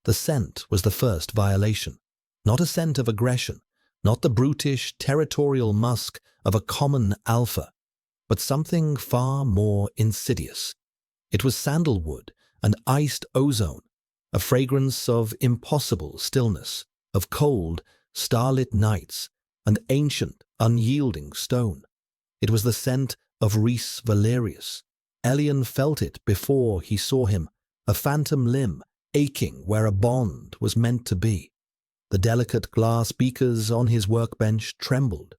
The scent was the first violation. Not a scent of aggression, not the brutish, territorial musk of a common alpha, but something far more insidious. It was sandalwood and iced ozone, a fragrance of impossible stillness, of cold, starlit nights, and ancient, unyielding stone. It was the scent of Rhys Valerius. Elian felt it before he saw him, a phantom limb aching where a bond was meant to be. The delicate glass beakers on his workbench trembled,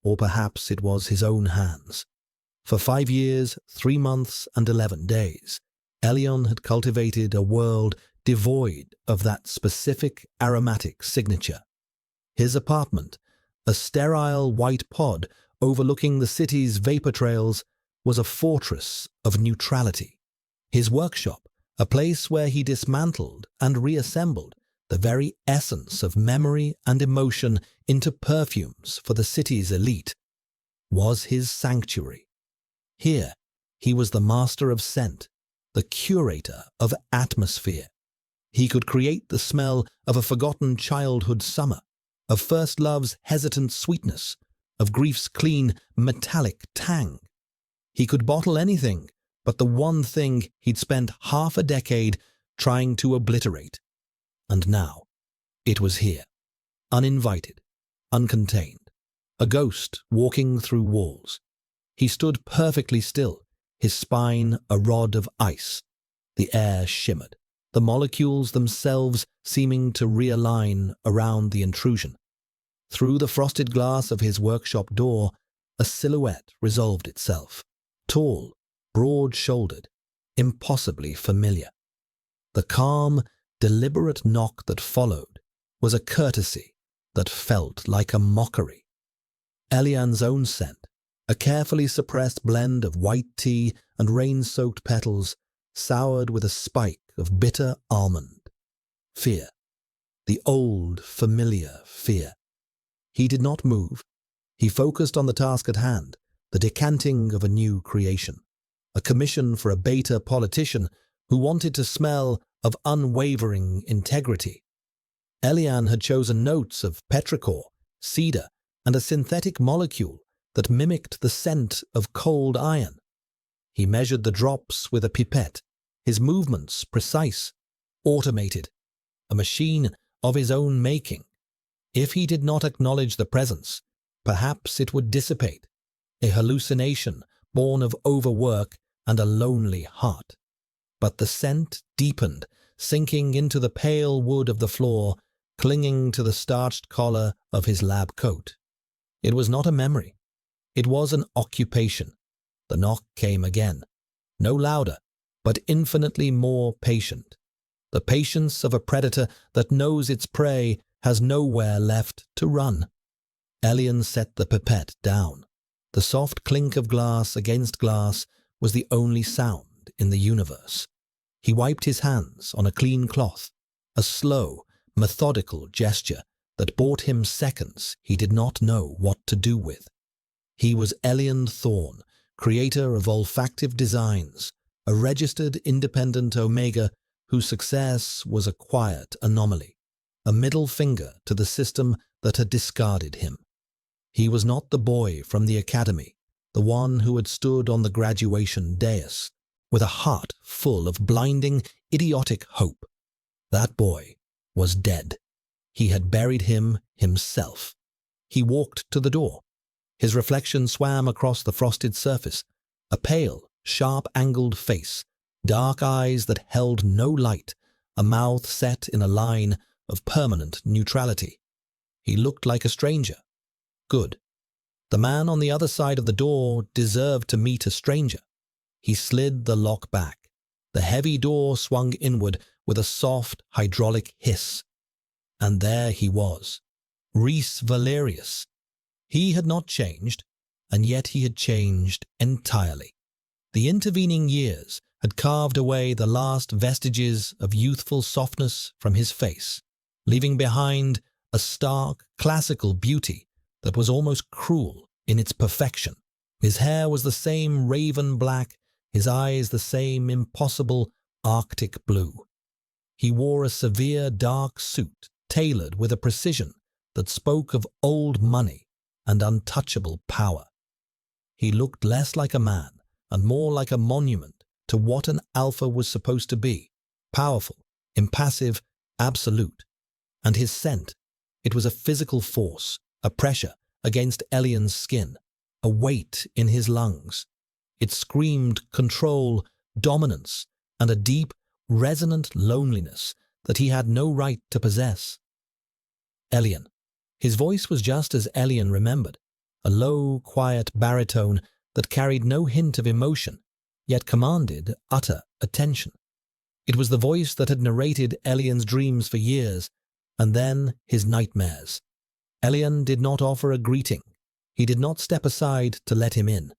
or perhaps it was his own hands. For 5 years, 3 months, and 11 days, Elian had cultivated a world devoid of that specific aromatic signature. His apartment, a sterile white pod overlooking the city's vapor trails, was a fortress of neutrality. His workshop, a place where he dismantled and reassembled the very essence of memory and emotion into perfumes for the city's elite, was his sanctuary. Here, he was the master of scent, the curator of atmosphere. He could create the smell of a forgotten childhood summer, of first love's hesitant sweetness, of grief's clean, metallic tang. He could bottle anything but the one thing he'd spent half a decade trying to obliterate. And now, it was here, uninvited, uncontained, a ghost walking through walls. He stood perfectly still, his spine a rod of ice. The air shimmered, the molecules themselves seeming to realign around the intrusion. Through the frosted glass of his workshop door, a silhouette resolved itself, tall, broad-shouldered, impossibly familiar. The calm, deliberate knock that followed was a courtesy that felt like a mockery. Elian's own scent, a carefully suppressed blend of white tea and rain-soaked petals, soured with a spike of bitter almond. Fear. The old, familiar fear. He did not move. He focused on the task at hand, the decanting of a new creation, a commission for a beta politician who wanted to smell of unwavering integrity. Elian had chosen notes of petrichor, cedar, and a synthetic molecule that mimicked the scent of cold iron. He measured the drops with a pipette, his movements precise, automated, a machine of his own making. If he did not acknowledge the presence, perhaps it would dissipate, a hallucination born of overwork and a lonely heart. But the scent deepened, sinking into the pale wood of the floor, clinging to the starched collar of his lab coat. It was not a memory. It was an occupation. The knock came again, no louder, but infinitely more patient. The patience of a predator that knows its prey has nowhere left to run. Elian set the pipette down. The soft clink of glass against glass was the only sound in the universe. He wiped his hands on a clean cloth, a slow, methodical gesture that bought him seconds he did not know what to do with. He was Elian Thorne, creator of olfactive designs, a registered independent Omega whose success was a quiet anomaly, a middle finger to the system that had discarded him. He was not the boy from the academy, the one who had stood on the graduation dais, with a heart full of blinding, idiotic hope. That boy was dead. He had buried him himself. He walked to the door. His reflection swam across the frosted surface, a pale, sharp-angled face, dark eyes that held no light, a mouth set in a line of permanent neutrality. He looked like a stranger. Good. The man on the other side of the door deserved to meet a stranger. He slid the lock back. The heavy door swung inward with a soft, hydraulic hiss. And there he was, Rhys Valerius. He had not changed, and yet he had changed entirely. The intervening years had carved away the last vestiges of youthful softness from his face, leaving behind a stark, classical beauty that was almost cruel in its perfection. His hair was the same raven black, his eyes the same impossible Arctic blue. He wore a severe dark suit tailored with a precision that spoke of old money and untouchable power. He looked less like a man and more like a monument to what an alpha was supposed to be: powerful, impassive, absolute. And his scent, it was a physical force, a pressure against Elian's skin, a weight in his lungs. It screamed control, dominance, and a deep, resonant loneliness that he had no right to possess. Elian. His voice was just as Elian remembered, a low, quiet baritone that carried no hint of emotion, yet commanded utter attention. It was the voice that had narrated Elian's dreams for years, and then his nightmares. Elian did not offer a greeting. He did not step aside to let him in.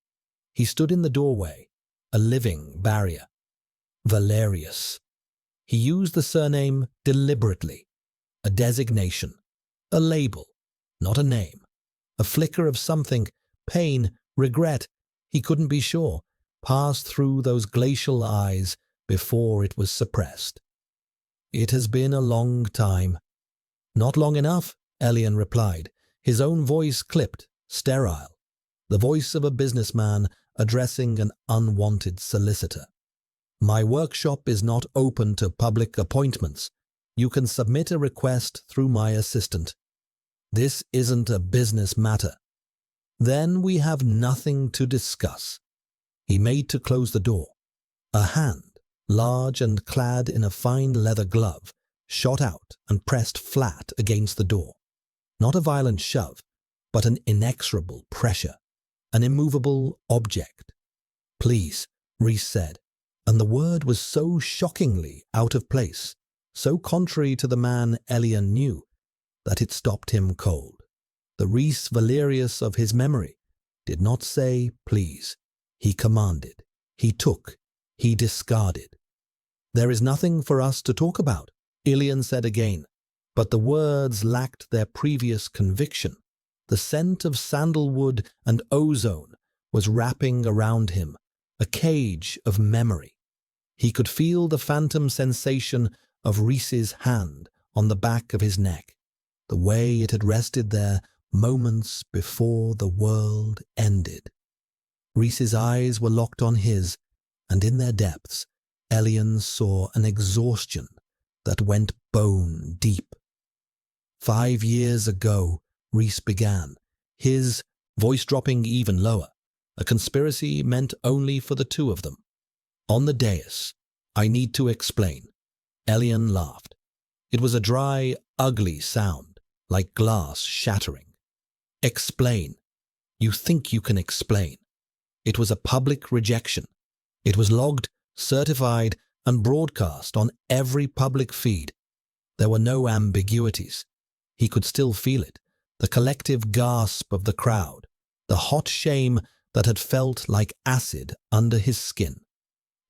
He stood in the doorway, a living barrier. Valerius. He used the surname deliberately, a designation, a label, not a name. A flicker of something, pain, regret, he couldn't be sure, passed through those glacial eyes before it was suppressed. It has been a long time. Not long enough, Elian replied, his own voice clipped, sterile, the voice of a businessman addressing an unwanted solicitor. My workshop is not open to public appointments. You can submit a request through my assistant. This isn't a business matter. Then we have nothing to discuss. He made to close the door. A hand, large and clad in a fine leather glove, shot out and pressed flat against the door. Not a violent shove, but an inexorable pressure, an immovable object. Please, Rhys said, and the word was so shockingly out of place, so contrary to the man Elian knew, that it stopped him cold. The Rhys Valerius of his memory did not say please. He commanded, he took, he discarded. There is nothing for us to talk about, Elian said again, but the words lacked their previous conviction. The scent of sandalwood and ozone was wrapping around him, a cage of memory. He could feel the phantom sensation of Rhys's hand on the back of his neck, the way it had rested there moments before the world ended. Rhys's eyes were locked on his, and in their depths, Elian saw an exhaustion that went bone deep. 5 years ago, Rhys began, his voice dropping even lower, a conspiracy meant only for the two of them. On the dais, I need to explain. Elian laughed. It was a dry, ugly sound, like glass shattering. Explain. You think you can explain. It was a public rejection. It was logged, certified, and broadcast on every public feed. There were no ambiguities. He could still feel it, the collective gasp of the crowd, the hot shame that had felt like acid under his skin.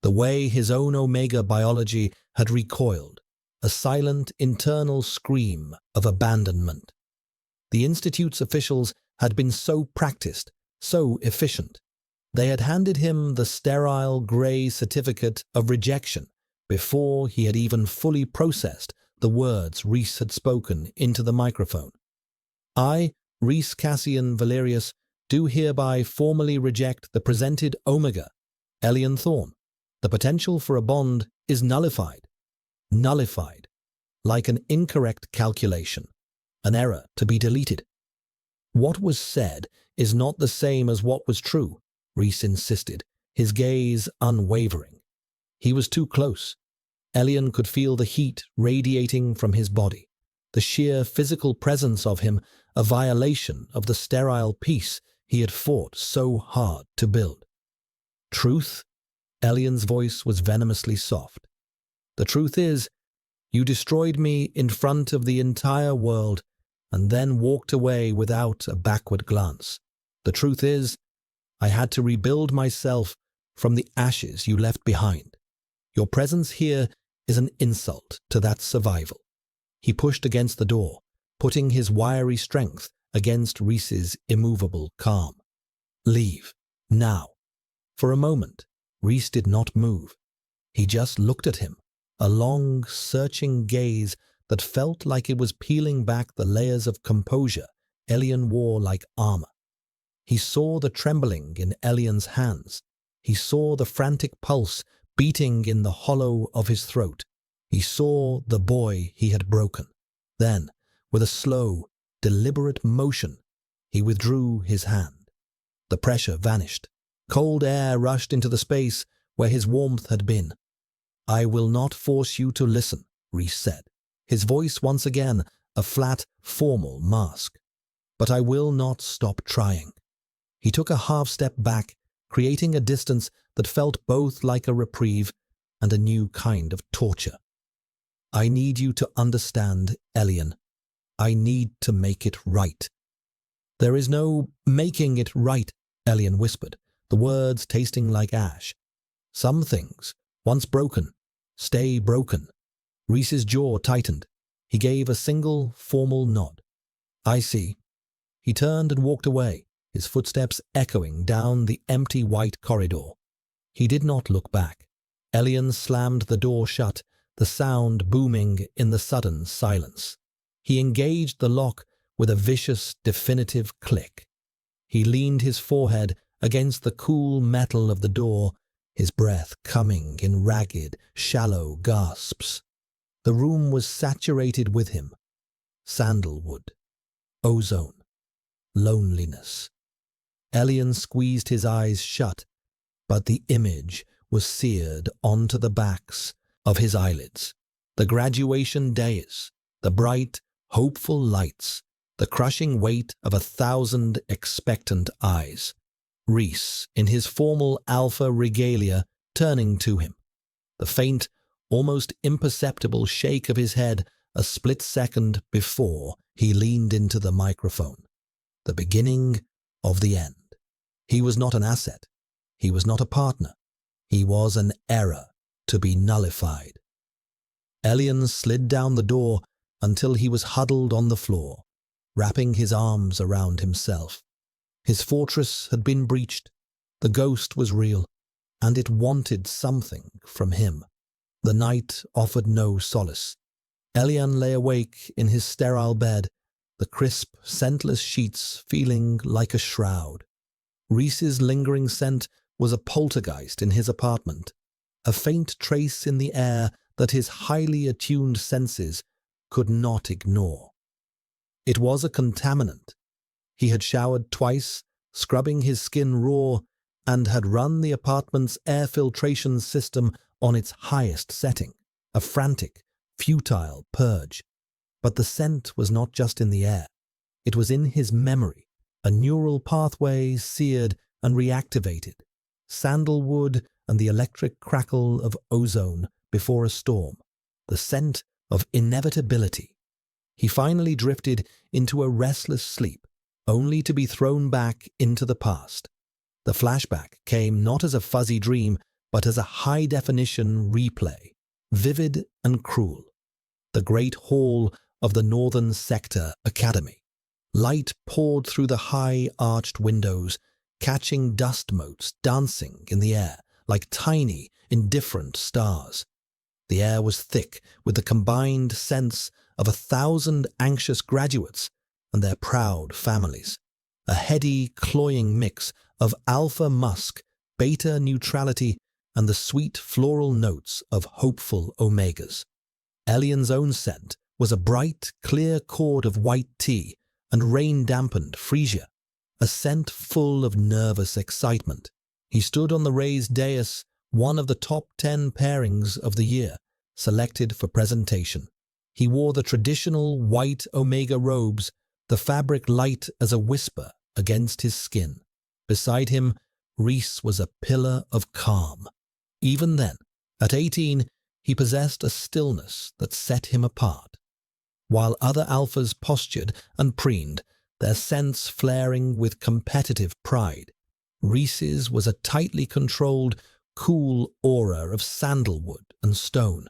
The way his own Omega biology had recoiled, a silent internal scream of abandonment. The Institute's officials had been so practiced, so efficient. They had handed him the sterile grey certificate of rejection before he had even fully processed the words Rhys had spoken into the microphone. I, Rhys Cassian Valerius, do hereby formally reject the presented Omega, Elian Thorn. The potential for a bond is nullified. Nullified. Like an incorrect calculation. An error to be deleted. What was said is not the same as what was true, Rhys insisted, his gaze unwavering. He was too close. Elian could feel the heat radiating from his body, the sheer physical presence of him, a violation of the sterile peace he had fought so hard to build. Truth? Elian's voice was venomously soft. The truth is, you destroyed me in front of the entire world and then walked away without a backward glance. The truth is, I had to rebuild myself from the ashes you left behind. Your presence here is an insult to that survival. He pushed against the door, putting his wiry strength against Rhys's immovable calm. Leave, now. For a moment, Rhys did not move. He just looked at him, a long, searching gaze that felt like it was peeling back the layers of composure Elian wore like armor. He saw the trembling in Elian's hands. He saw the frantic pulse beating in the hollow of his throat. He saw the boy he had broken. Then, with a slow, deliberate motion, he withdrew his hand. The pressure vanished. Cold air rushed into the space where his warmth had been. "I will not force you to listen," Reese said, his voice once again a flat, formal mask. "But I will not stop trying." He took a half-step back, creating a distance that felt both like a reprieve and a new kind of torture. "I need you to understand, Elian. I need to make it right." "There is no making it right," Elian whispered, the words tasting like ash. "Some things, once broken, stay broken." Reese's jaw tightened. He gave a single, formal nod. "I see." He turned and walked away, his footsteps echoing down the empty white corridor. He did not look back. Elian slammed the door shut, the sound booming in the sudden silence. He engaged the lock with a vicious, definitive click. He leaned his forehead against the cool metal of the door, his breath coming in ragged, shallow gasps. The room was saturated with him. Sandalwood, ozone, loneliness. Elian squeezed his eyes shut, but the image was seared onto the backs of his eyelids. The graduation days, the bright, hopeful lights, the crushing weight of 1,000 expectant eyes. Reese, in his formal alpha regalia, turning to him. The faint, almost imperceptible shake of his head a split second before he leaned into the microphone. The beginning of the end. He was not an asset. He was not a partner. He was an error to be nullified. Elian slid down the door until he was huddled on the floor, wrapping his arms around himself. His fortress had been breached. The ghost was real, and it wanted something from him. The night offered no solace. Elian lay awake in his sterile bed, the crisp, scentless sheets feeling like a shroud. Reese's lingering scent was a poltergeist in his apartment, a faint trace in the air that his highly attuned senses could not ignore. It was a contaminant. He had showered twice, scrubbing his skin raw, and had run the apartment's air filtration system on its highest setting, a frantic, futile purge. But the scent was not just in the air. It was in his memory, a neural pathway seared and reactivated, sandalwood and the electric crackle of ozone before a storm, the scent of inevitability. He finally drifted into a restless sleep, only to be thrown back into the past. The flashback came not as a fuzzy dream, but as a high-definition replay, vivid and cruel. The great hall of the Northern Sector Academy. Light poured through the high-arched windows, catching dust motes dancing in the air like tiny, indifferent stars. The air was thick with the combined sense of 1,000 anxious graduates and their proud families. A heady, cloying mix of alpha musk, beta neutrality, and the sweet floral notes of hopeful omegas. Elian's own scent was a bright, clear chord of white tea and rain-dampened freesia, a scent full of nervous excitement. He stood on the raised dais, one of the top 10 pairings of the year, selected for presentation. He wore the traditional white Omega robes, the fabric light as a whisper against his skin. Beside him, Reese was a pillar of calm. Even then, at 18, he possessed a stillness that set him apart. While other alphas postured and preened, their sense flaring with competitive pride, Reese's was a tightly controlled, cool aura of sandalwood and stone.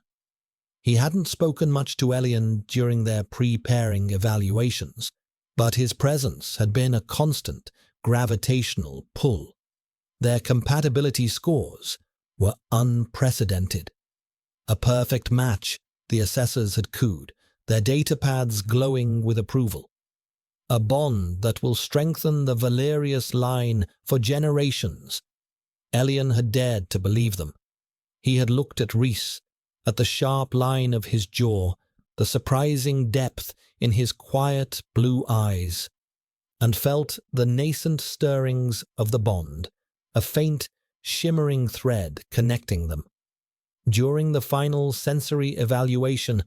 He hadn't spoken much to Elian during their pre-pairing evaluations, but his presence had been a constant, gravitational pull. Their compatibility scores were unprecedented. A perfect match, the assessors had cooed, their datapads glowing with approval. A bond that will strengthen the Valerius line for generations. Elian had dared to believe them. He had looked at Rhys, at the sharp line of his jaw, the surprising depth in his quiet blue eyes, and felt the nascent stirrings of the bond, a faint, shimmering thread connecting them. During the final sensory evaluation,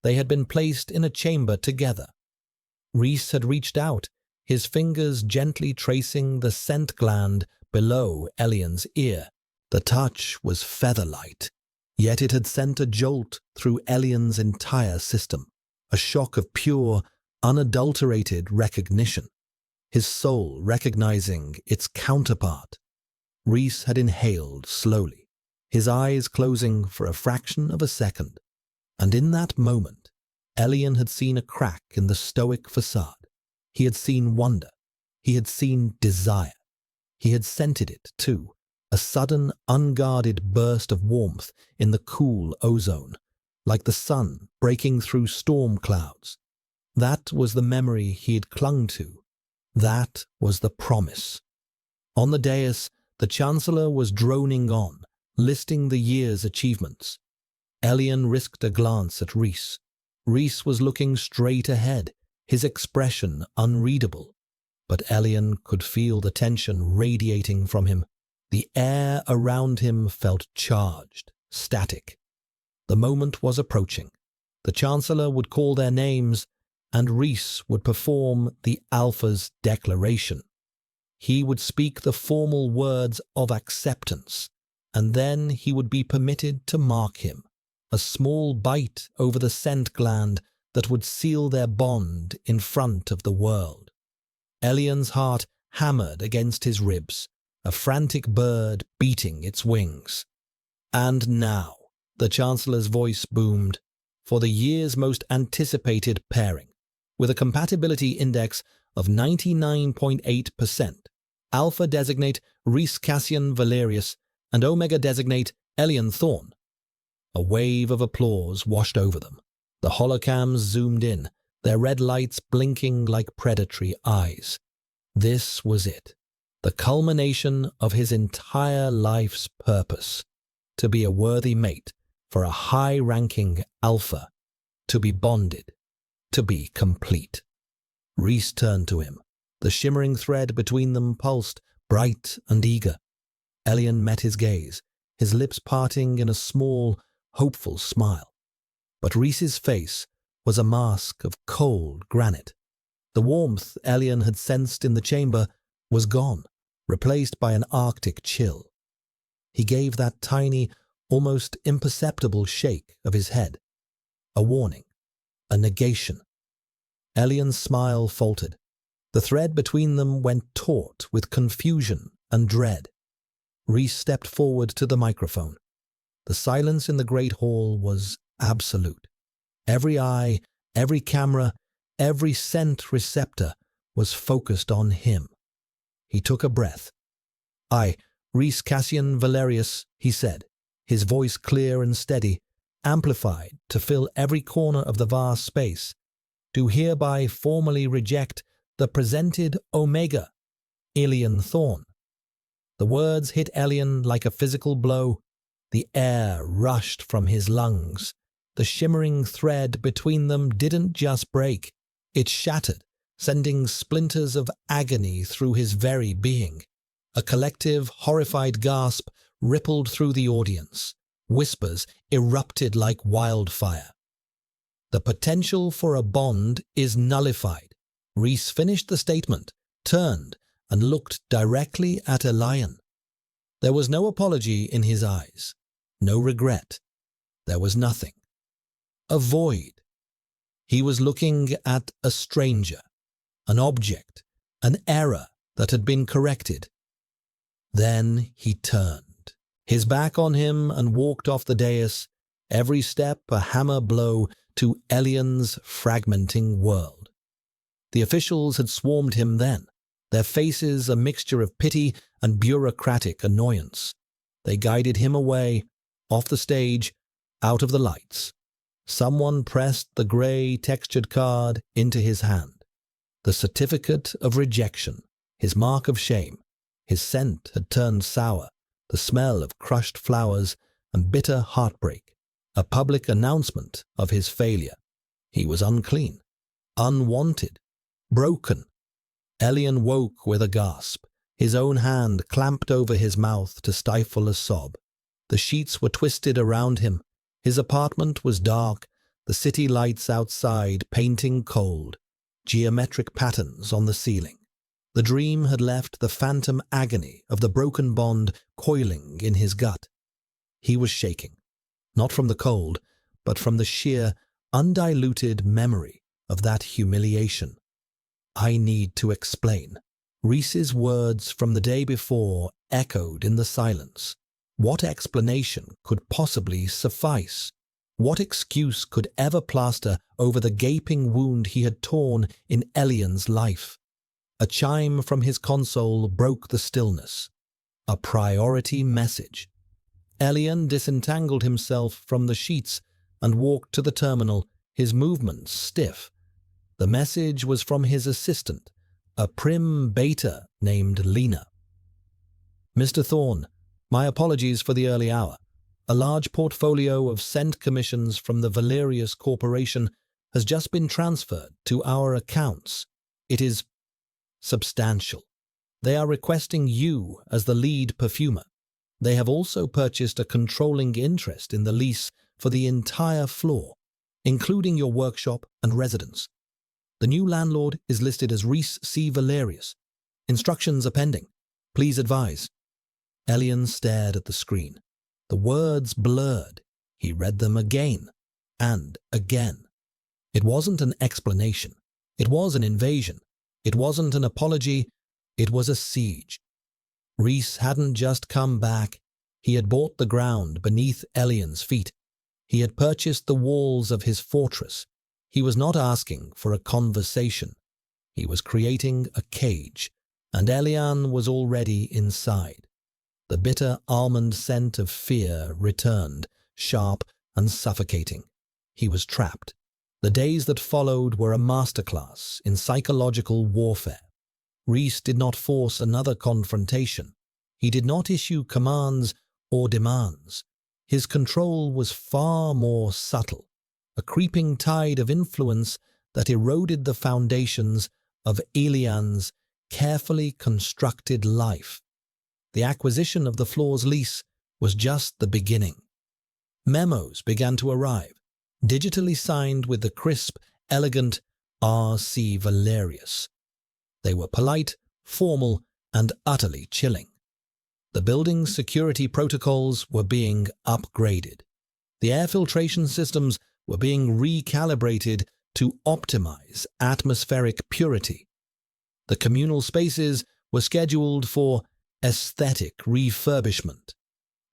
they had been placed in a chamber together. Rhys had reached out, his fingers gently tracing the scent gland below Elian's ear. The touch was feather-light, yet it had sent a jolt through Elian's entire system, a shock of pure, unadulterated recognition, his soul recognizing its counterpart. Rhys had inhaled slowly, his eyes closing for a fraction of a second, and in that moment, Elian had seen a crack in the stoic facade. He had seen wonder. He had seen desire. He had scented it, too, a sudden, unguarded burst of warmth in the cool ozone, like the sun breaking through storm clouds. That was the memory he had clung to. That was the promise. On the dais, the Chancellor was droning on, listing the year's achievements. Elian risked a glance at Rhys. Rhys was looking straight ahead, his expression unreadable. But Elian could feel the tension radiating from him. The air around him felt charged, static. The moment was approaching. The Chancellor would call their names, and Rhys would perform the Alpha's declaration. He would speak the formal words of acceptance, and then he would be permitted to mark him, a small bite over the scent gland that would seal their bond in front of the world. Elian's heart hammered against his ribs, a frantic bird beating its wings. And now, the Chancellor's voice boomed, for the year's most anticipated pairing, with a compatibility index of 99.8%, Alpha designate Rhys Cassian Valerius and Omega designate Elian Thorn. A wave of applause washed over them. The holocams zoomed in, their red lights blinking like predatory eyes. This was it, the culmination of his entire life's purpose, to be a worthy mate for a high-ranking Alpha, to be bonded, to be complete. Rhys turned to him. The shimmering thread between them pulsed, bright and eager. Elian met his gaze, his lips parting in a small, hopeful smile. But Rhys's face was a mask of cold granite. The warmth Elian had sensed in the chamber was gone, replaced by an arctic chill. He gave that tiny, almost imperceptible shake of his head. A warning, a negation. Elian's smile faltered. The thread between them went taut with confusion and dread. Rhys stepped forward to the microphone. The silence in the great hall was absolute. Every eye, every camera, every scent receptor was focused on him. He took a breath. "I, Rhys Cassian Valerius," he said, his voice clear and steady, amplified to fill every corner of the vast space, "do hereby formally reject the presented Omega, Elian Thorn." The words hit Elian like a physical blow. The air rushed from his lungs. The shimmering thread between them didn't just break. It shattered, sending splinters of agony through his very being. A collective, horrified gasp rippled through the audience. Whispers erupted like wildfire. "The potential for a bond is nullified." Rhys finished the statement, turned, and looked directly at Elian. There was no apology in his eyes, no regret. There was nothing. A void. He was looking at a stranger, an object, an error that had been corrected. Then he turned, his back on him, and walked off the dais, every step a hammer blow to Elian's fragmenting world. The officials had swarmed him then, their faces a mixture of pity and bureaucratic annoyance. They guided him away, off the stage, out of the lights. Someone pressed the grey textured card into his hand. The certificate of rejection, his mark of shame. His scent had turned sour, the smell of crushed flowers and bitter heartbreak, a public announcement of his failure. He was unclean, unwanted, broken. Elian woke with a gasp, his own hand clamped over his mouth to stifle a sob. The sheets were twisted around him. His apartment was dark, the city lights outside painting cold, geometric patterns on the ceiling. The dream had left the phantom agony of the broken bond coiling in his gut. He was shaking, not from the cold, but from the sheer, undiluted memory of that humiliation. "I need to explain." Reese's words from the day before echoed in the silence. What explanation could possibly suffice? What excuse could ever plaster over the gaping wound he had torn in Elian's life? A chime from his console broke the stillness. A priority message. Elian disentangled himself from the sheets and walked to the terminal, his movements stiff. The message was from his assistant, a prim beta named Lena. "Mr. Thorne, my apologies for the early hour. A large portfolio of sent commissions from the Valerius Corporation has just been transferred to our accounts. It is substantial. They are requesting you as the lead perfumer. They have also purchased a controlling interest in the lease for the entire floor, including your workshop and residence. The new landlord is listed as Reese C. Valerius. Instructions are pending. Please advise." Elian stared at the screen. The words blurred. He read them again and again. It wasn't an explanation. It was an invasion. It wasn't an apology. It was a siege. Reese hadn't just come back. He had bought the ground beneath Elian's feet. He had purchased the walls of his fortress. He was not asking for a conversation. He was creating a cage, and Elian was already inside. The bitter almond scent of fear returned, sharp and suffocating. He was trapped. The days that followed were a masterclass in psychological warfare. Reese did not force another confrontation. He did not issue commands or demands. His control was far more subtle, a creeping tide of influence that eroded the foundations of Elian's carefully constructed life. The acquisition of the floor's lease was just the beginning. Memos began to arrive, digitally signed with the crisp, elegant R.C. Valerius. They were polite, formal, and utterly chilling. The building's security protocols were being upgraded. The air filtration systems were being recalibrated to optimize atmospheric purity. The communal spaces were scheduled for aesthetic refurbishment.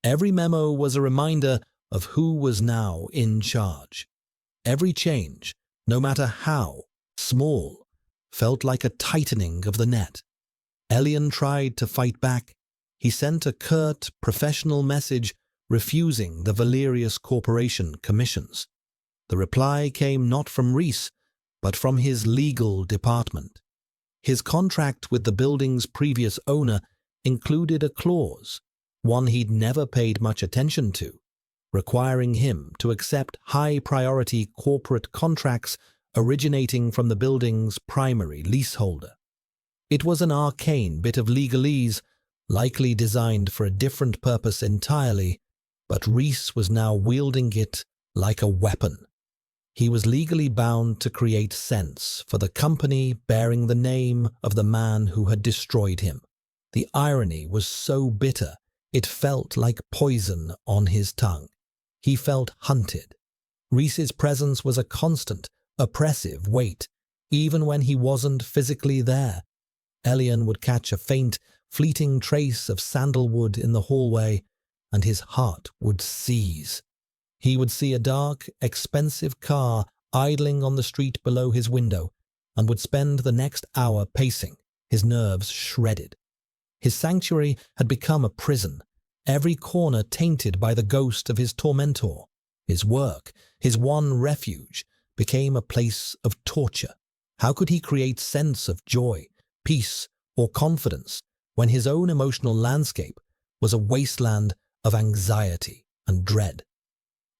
Every memo was a reminder of who was now in charge. Every change, no matter how small, felt like a tightening of the net. Elian tried to fight back. He sent a curt, professional message refusing the Valerius Corporation commissions. The reply came not from Reese, but from his legal department. His contract with the building's previous owner included a clause, one he'd never paid much attention to, requiring him to accept high-priority corporate contracts originating from the building's primary leaseholder. It was an arcane bit of legalese, likely designed for a different purpose entirely, but Reese was now wielding it like a weapon. He was legally bound to create sense for the company bearing the name of the man who had destroyed him. The irony was so bitter, it felt like poison on his tongue. He felt hunted. Reese's presence was a constant, oppressive weight, even when he wasn't physically there. Elian would catch a faint, fleeting trace of sandalwood in the hallway, and his heart would seize. He would see a dark, expensive car idling on the street below his window, and would spend the next hour pacing, his nerves shredded. His sanctuary had become a prison, every corner tainted by the ghost of his tormentor. His work, his one refuge, became a place of torture. How could he create sense of joy, peace, or confidence when his own emotional landscape was a wasteland of anxiety and dread?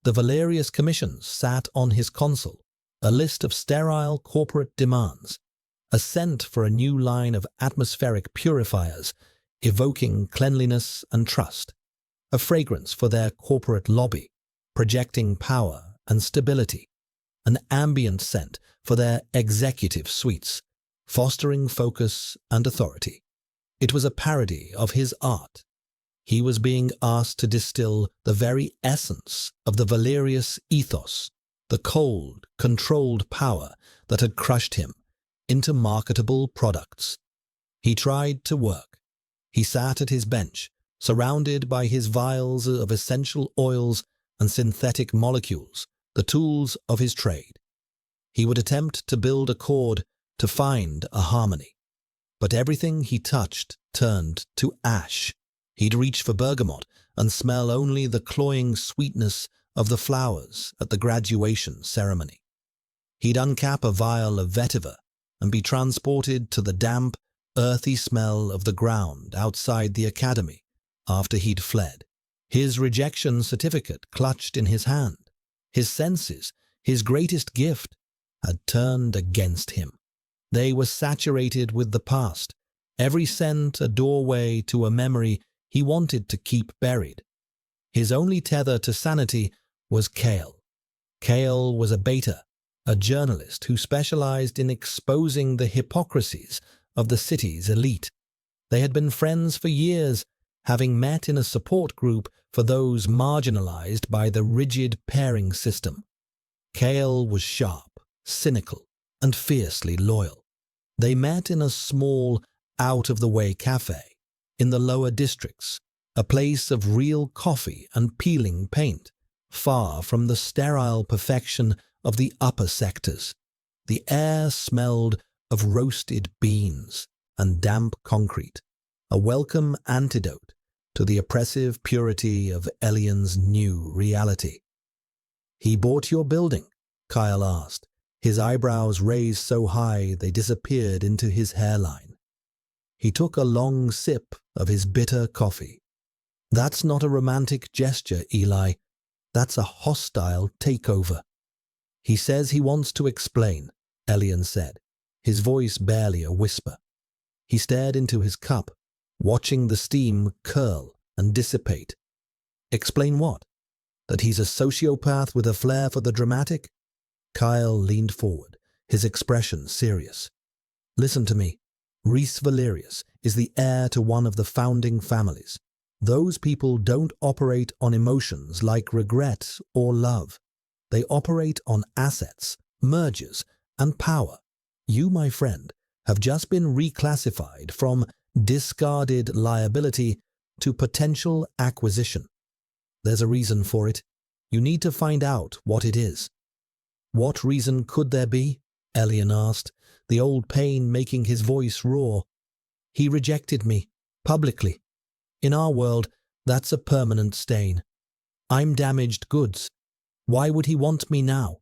The Valerius commissions sat on his console, a list of sterile corporate demands, a scent for a new line of atmospheric purifiers evoking cleanliness and trust, a fragrance for their corporate lobby, projecting power and stability, an ambient scent for their executive suites, fostering focus and authority. It was a parody of his art. He was being asked to distill the very essence of the Valerius ethos, the cold, controlled power that had crushed him, into marketable products. He tried to work. He sat at his bench, surrounded by his vials of essential oils and synthetic molecules, the tools of his trade. He would attempt to build a chord, to find a harmony. But everything he touched turned to ash. He'd reach for bergamot and smell only the cloying sweetness of the flowers at the graduation ceremony. He'd uncap a vial of vetiver and be transported to the damp, earthy smell of the ground outside the academy after he'd fled, his rejection certificate clutched in his hand. His senses, his greatest gift, had turned against him. They were saturated with the past, every scent a doorway to a memory he wanted to keep buried. His only tether to sanity was Kale. Kale was a beta, a journalist who specialized in exposing the hypocrisies of the city's elite. They had been friends for years, having met in a support group for those marginalized by the rigid pairing system. Kale was sharp, cynical, and fiercely loyal. They met in a small, out-of-the-way cafe in the lower districts, a place of real coffee and peeling paint, far from the sterile perfection of the upper sectors. The air smelled of roasted beans and damp concrete, a welcome antidote to the oppressive purity of Elian's new reality. "He bought your building?" Kyle asked, his eyebrows raised so high they disappeared into his hairline. He took a long sip of his bitter coffee. "That's not a romantic gesture, Eli. That's a hostile takeover." "He says he wants to explain," Elian said, his voice barely a whisper. He stared into his cup, watching the steam curl and dissipate. "Explain what? That he's a sociopath with a flair for the dramatic?" Kyle leaned forward, his expression serious. "Listen to me. Rhys Valerius is the heir to one of the founding families. Those people don't operate on emotions like regret or love. They operate on assets, mergers, and power. You, my friend, have just been reclassified from discarded liability to potential acquisition. There's a reason for it. You need to find out what it is." "What reason could there be?" Elian asked, the old pain making his voice roar. "He rejected me, publicly. In our world, that's a permanent stain. I'm damaged goods. Why would he want me now?"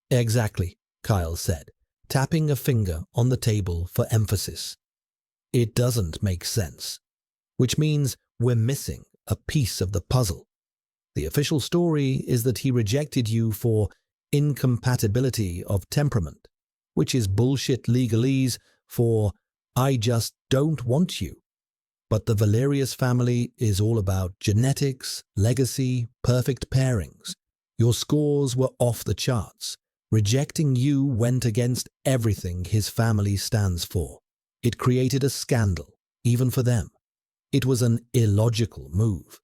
"Exactly," Kyle said, tapping a finger on the table for emphasis. "It doesn't make sense. Which means we're missing a piece of the puzzle. The official story is that he rejected you for incompatibility of temperament, which is bullshit legalese for "I just don't want you." But the Valerius family is all about genetics, legacy, perfect pairings. Your scores were off the charts. Rejecting you went against everything his family stands for. It created a scandal, even for them. It was an illogical move.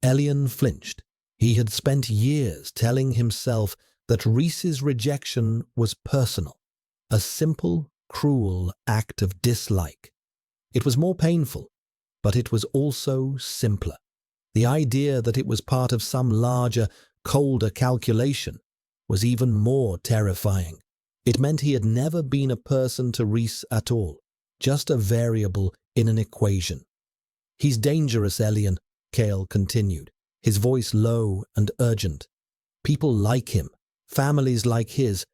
Elian flinched. He had spent years telling himself that Rhys's rejection was personal, a simple, cruel act of dislike. It was more painful, but it was also simpler. The idea that it was part of some larger, colder calculation was even more terrifying. It meant he had never been a person to Rhys at all, just a variable in an equation. "He's dangerous, Elian," Kale continued, his voice low and urgent. People like him, families like his,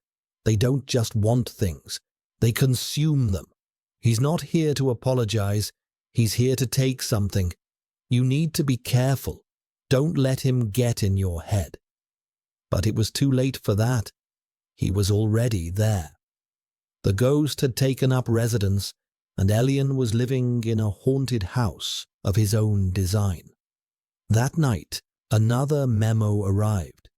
they don't just want things, they consume them. He's not here to apologize, he's here to take something. You need to be careful. Don't let him get in your head. But it was too late for that. He was already there. The ghost had taken up residence, and Elian was living in a haunted house of his own design. That night, another memo arrived.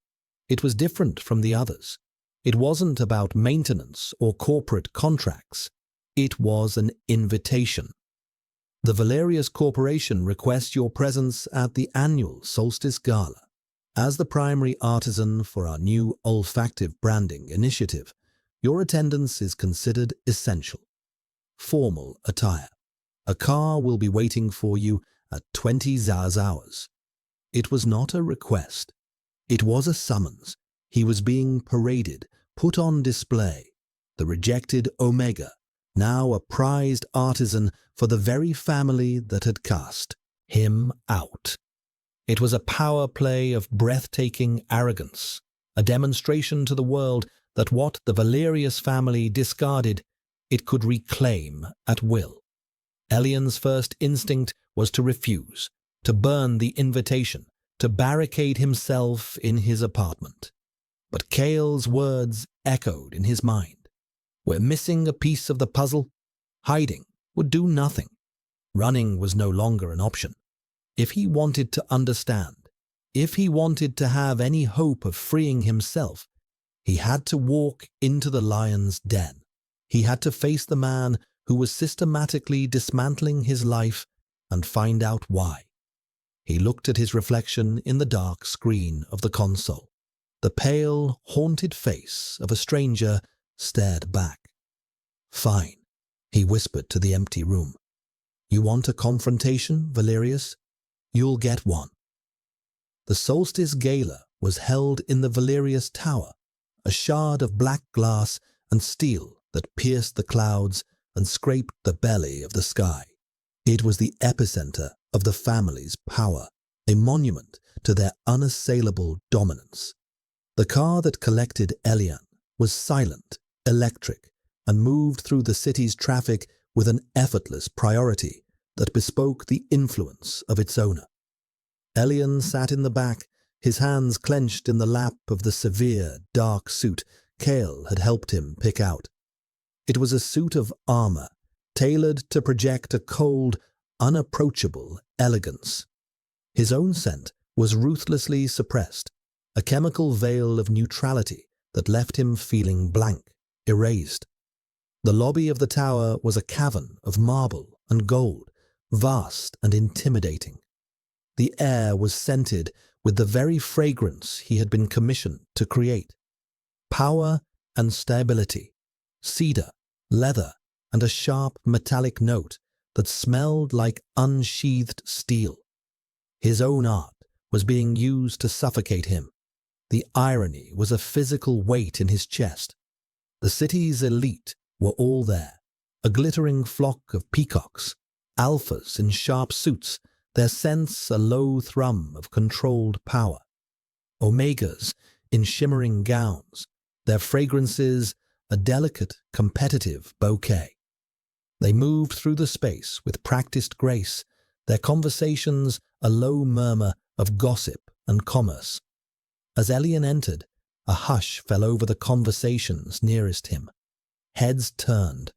It was different from the others. It wasn't about maintenance or corporate contracts. It was an invitation. The Valerius Corporation requests your presence at the annual Solstice Gala. As the primary artisan for our new olfactive branding initiative, your attendance is considered essential. Formal attire. A car will be waiting for you at 20 Zaz hours. It was not a request. It was a summons. He was being paraded, put on display. The rejected Omega, now a prized artisan for the very family that had cast him out. It was a power play of breathtaking arrogance, a demonstration to the world that what the Valerius family discarded, it could reclaim at will. Elian's first instinct was to refuse, to burn the invitation, to barricade himself in his apartment. But Kale's words echoed in his mind. We're missing a piece of the puzzle. Hiding would do nothing. Running was no longer an option. If he wanted to understand, if he wanted to have any hope of freeing himself, he had to walk into the lion's den. He had to face the man who was systematically dismantling his life and find out why. He looked at his reflection in the dark screen of the console. The pale, haunted face of a stranger stared back. Fine, he whispered to the empty room. You want a confrontation, Valerius? You'll get one. The Solstice Gala was held in the Valerius Tower, a shard of black glass and steel that pierced the clouds and scraped the belly of the sky. It was the epicenter of the family's power, a monument to their unassailable dominance. The car that collected Elian was silent, electric, and moved through the city's traffic with an effortless priority that bespoke the influence of its owner. Elian sat in the back, his hands clenched in the lap of the severe, dark suit Kale had helped him pick out. It was a suit of armor, tailored to project a cold, unapproachable elegance. His own scent was ruthlessly suppressed, a chemical veil of neutrality that left him feeling blank, erased. The lobby of the tower was a cavern of marble and gold, vast and intimidating. The air was scented with the very fragrance he had been commissioned to create. Power and stability, cedar, leather, and a sharp metallic note that smelled like unsheathed steel. His own art was being used to suffocate him. The irony was a physical weight in his chest. The city's elite were all there, a glittering flock of peacocks, alphas in sharp suits, their scents a low thrum of controlled power. Omegas in shimmering gowns, their fragrances a delicate, competitive bouquet. They moved through the space with practiced grace, their conversations a low murmur of gossip and commerce. As Elian entered, a hush fell over the conversations nearest him. Heads turned,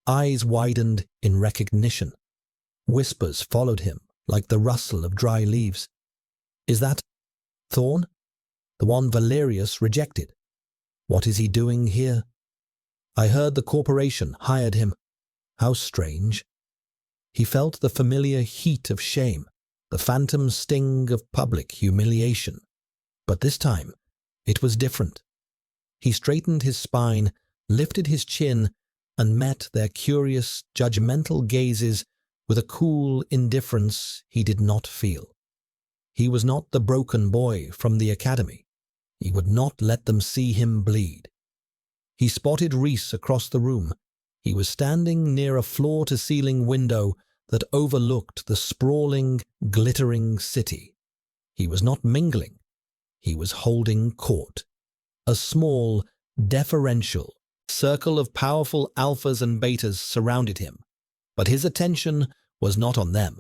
eyes widened in recognition. Whispers followed him like the rustle of dry leaves. Is that Thorn? The one Valerius rejected? What is he doing here? I heard the corporation hired him. How strange. He felt the familiar heat of shame, the phantom sting of public humiliation. But this time, it was different. He straightened his spine, lifted his chin, and met their curious, judgmental gazes with a cool indifference he did not feel. He was not the broken boy from the academy. He would not let them see him bleed. He spotted Reese across the room. He was standing near a floor-to-ceiling window that overlooked the sprawling, glittering city. He was not mingling. he was holding court. A small, deferential circle of powerful alphas and betas surrounded him, but his attention was not on them.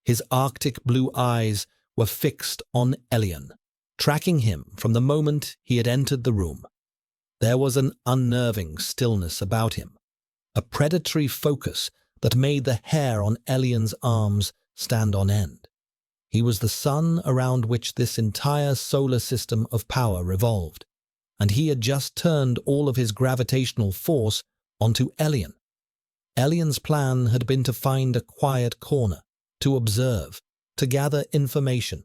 His arctic blue eyes were fixed on Elian, tracking him from the moment he had entered the room. There was an unnerving stillness about him, a predatory focus that made the hair on Elian's arms stand on end. He was the sun around which this entire solar system of power revolved, and he had just turned all of his gravitational force onto Elian. Elian's plan had been to find a quiet corner, to observe, to gather information,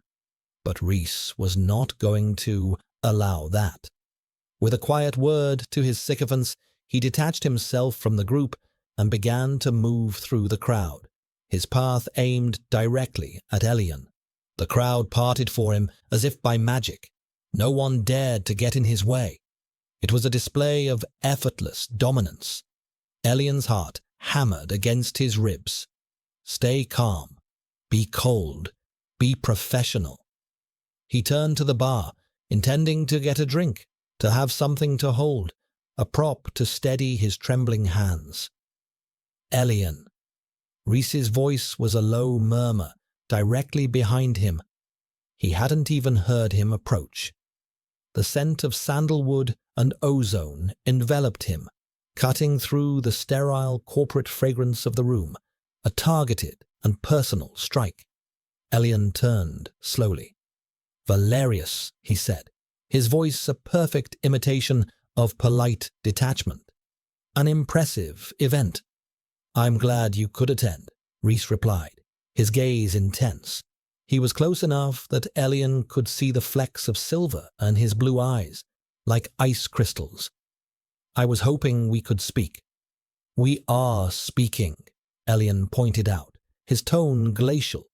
but Rhys was not going to allow that. With a quiet word to his sycophants, he detached himself from the group and began to move through the crowd, his path aimed directly at Elian. The crowd parted for him as if by magic. No one dared to get in his way. It was a display of effortless dominance. Elian's heart hammered against his ribs. Stay calm. Be cold. Be professional. He turned to the bar, intending to get a drink, to have something to hold, a prop to steady his trembling hands. Elian. Rhys's voice was a low murmur directly behind him. He hadn't even heard him approach. The scent of sandalwood and ozone enveloped him, cutting through the sterile corporate fragrance of the room, a targeted and personal strike. Elian turned slowly. "Valerius," he said, his voice a perfect imitation of polite detachment. "An impressive event." "I'm glad you could attend," Rhys replied, his gaze intense. He was close enough that Elian could see the flecks of silver in his blue eyes, like ice crystals. "I was hoping we could speak." "We are speaking," Elian pointed out, his tone glacial,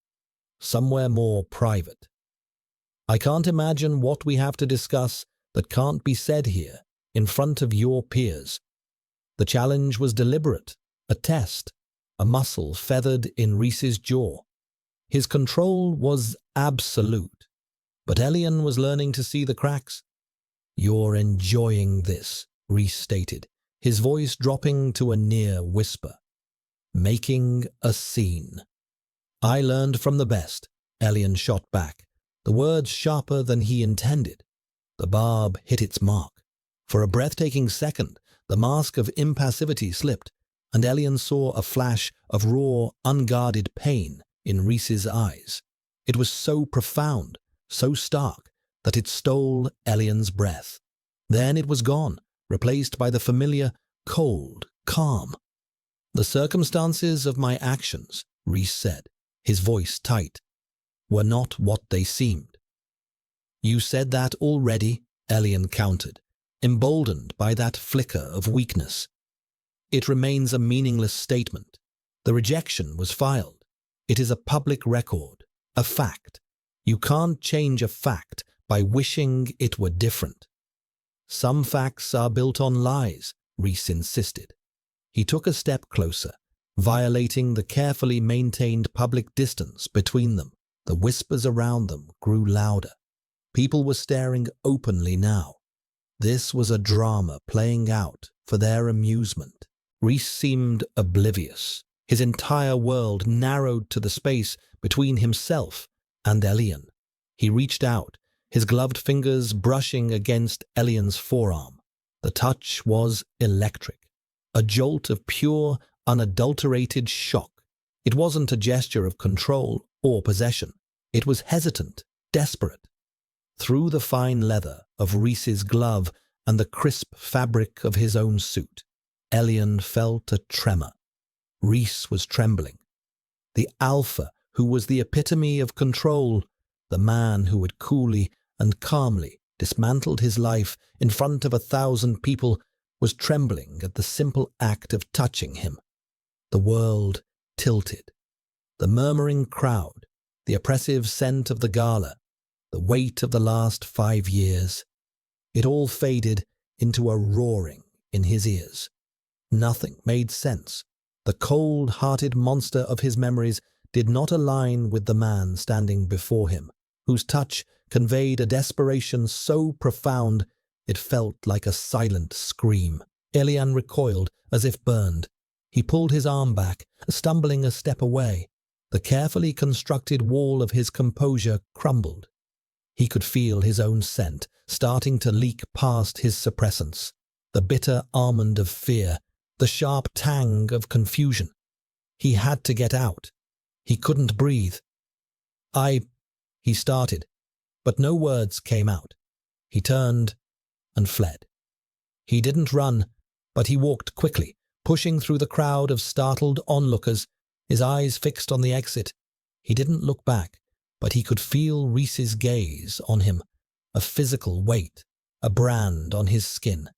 somewhere more private. "I can't imagine what we have to discuss that can't be said here, in front of your peers." The challenge was deliberate, a test, a muscle feathered in Rhys's jaw. His control was absolute, but Elian was learning to see the cracks. "You're enjoying this," Rhys stated, his voice dropping to a near whisper. "Making a scene." "I learned from the best," Elian shot back, the words sharper than he intended. The barb hit its mark. For a breathtaking second, the mask of impassivity slipped, and Elian saw a flash of raw, unguarded pain in Rhys's eyes. It was so profound, so stark, that it stole Elian's breath. Then it was gone, replaced by the familiar, cold calm. "The circumstances of my actions," Rhys said, his voice tight, "were not what they seemed." "You said that already," Elian countered, emboldened by that flicker of weakness. "It remains a meaningless statement. The rejection was filed. It is a public record, a fact. You can't change a fact by wishing it were different." "Some facts are built on lies," Rhys insisted. He took a step closer, violating the carefully maintained public distance between them. The whispers around them grew louder. People were staring openly now. This was a drama playing out for their amusement. Rhys seemed oblivious. His entire world narrowed to the space between himself and Elian. He reached out, his gloved fingers brushing against Elian's forearm. The touch was electric, a jolt of pure, unadulterated shock. It wasn't a gesture of control or possession. It was hesitant, desperate. Through the fine leather of Rhys's glove and the crisp fabric of his own suit, Elian felt a tremor. Rhys was trembling. The alpha who was the epitome of control, the man who had coolly and calmly dismantled his life in front of 1,000 people, was trembling at the simple act of touching him. The world tilted. The murmuring crowd, the oppressive scent of the gala, the weight of the last 5 years. It all faded into a roaring in his ears. Nothing made sense. The cold-hearted monster of his memories did not align with the man standing before him. whose touch conveyed a desperation so profound it felt like a silent scream. Elian recoiled, as if burned. He pulled his arm back, stumbling a step away. The carefully constructed wall of his composure crumbled. He could feel his own scent starting to leak past his suppressants, the bitter almond of fear, the sharp tang of confusion. He had to get out. He couldn't breathe. He started, but no words came out. He turned and fled. He didn't run, but he walked quickly, pushing through the crowd of startled onlookers, his eyes fixed on the exit. He didn't look back, but he could feel Reese's gaze on him, a physical weight, a brand on his skin.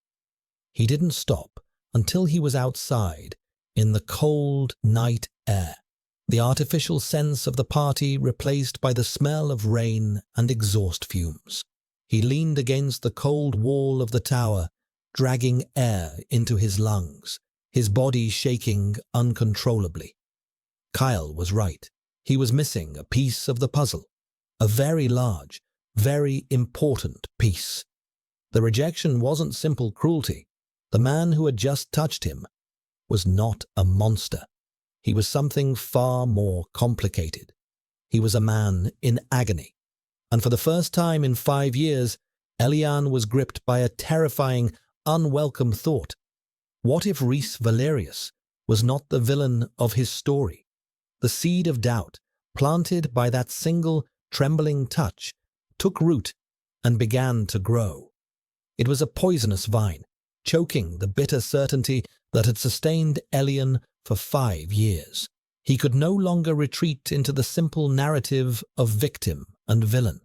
He didn't stop until he was outside, in the cold night air, the artificial sense of the party replaced by the smell of rain and exhaust fumes. He leaned against the cold wall of the tower, dragging air into his lungs, his body shaking uncontrollably. Kyle was right. He was missing a piece of the puzzle, a very large, very important piece. The rejection wasn't simple cruelty. The man who had just touched him was not a monster. He was something far more complicated. He was a man in agony. And for the first time in 5 years, Elian was gripped by a terrifying, unwelcome thought. What if Rhys Valerius was not the villain of his story? The seed of doubt, planted by that single, trembling touch, took root and began to grow. It was a poisonous vine, choking the bitter certainty that had sustained Elian for 5 years. He could no longer retreat into the simple narrative of victim and villain.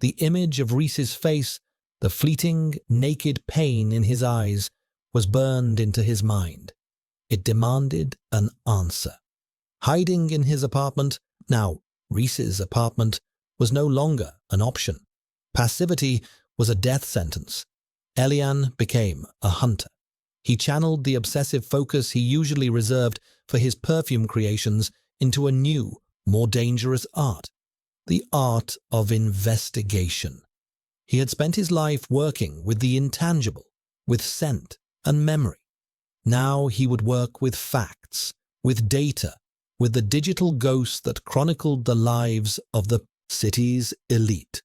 The image of Rhys's face, the fleeting, naked pain in his eyes, was burned into his mind. It demanded an answer. Hiding in his apartment, now Rhys's apartment, was no longer an option. Passivity was a death sentence. Elian became a hunter. He channeled the obsessive focus he usually reserved for his perfume creations into a new, more dangerous art, the art of investigation. He had spent his life working with the intangible, with scent and memory. Now he would work with facts, with data, with the digital ghosts that chronicled the lives of the city's elite.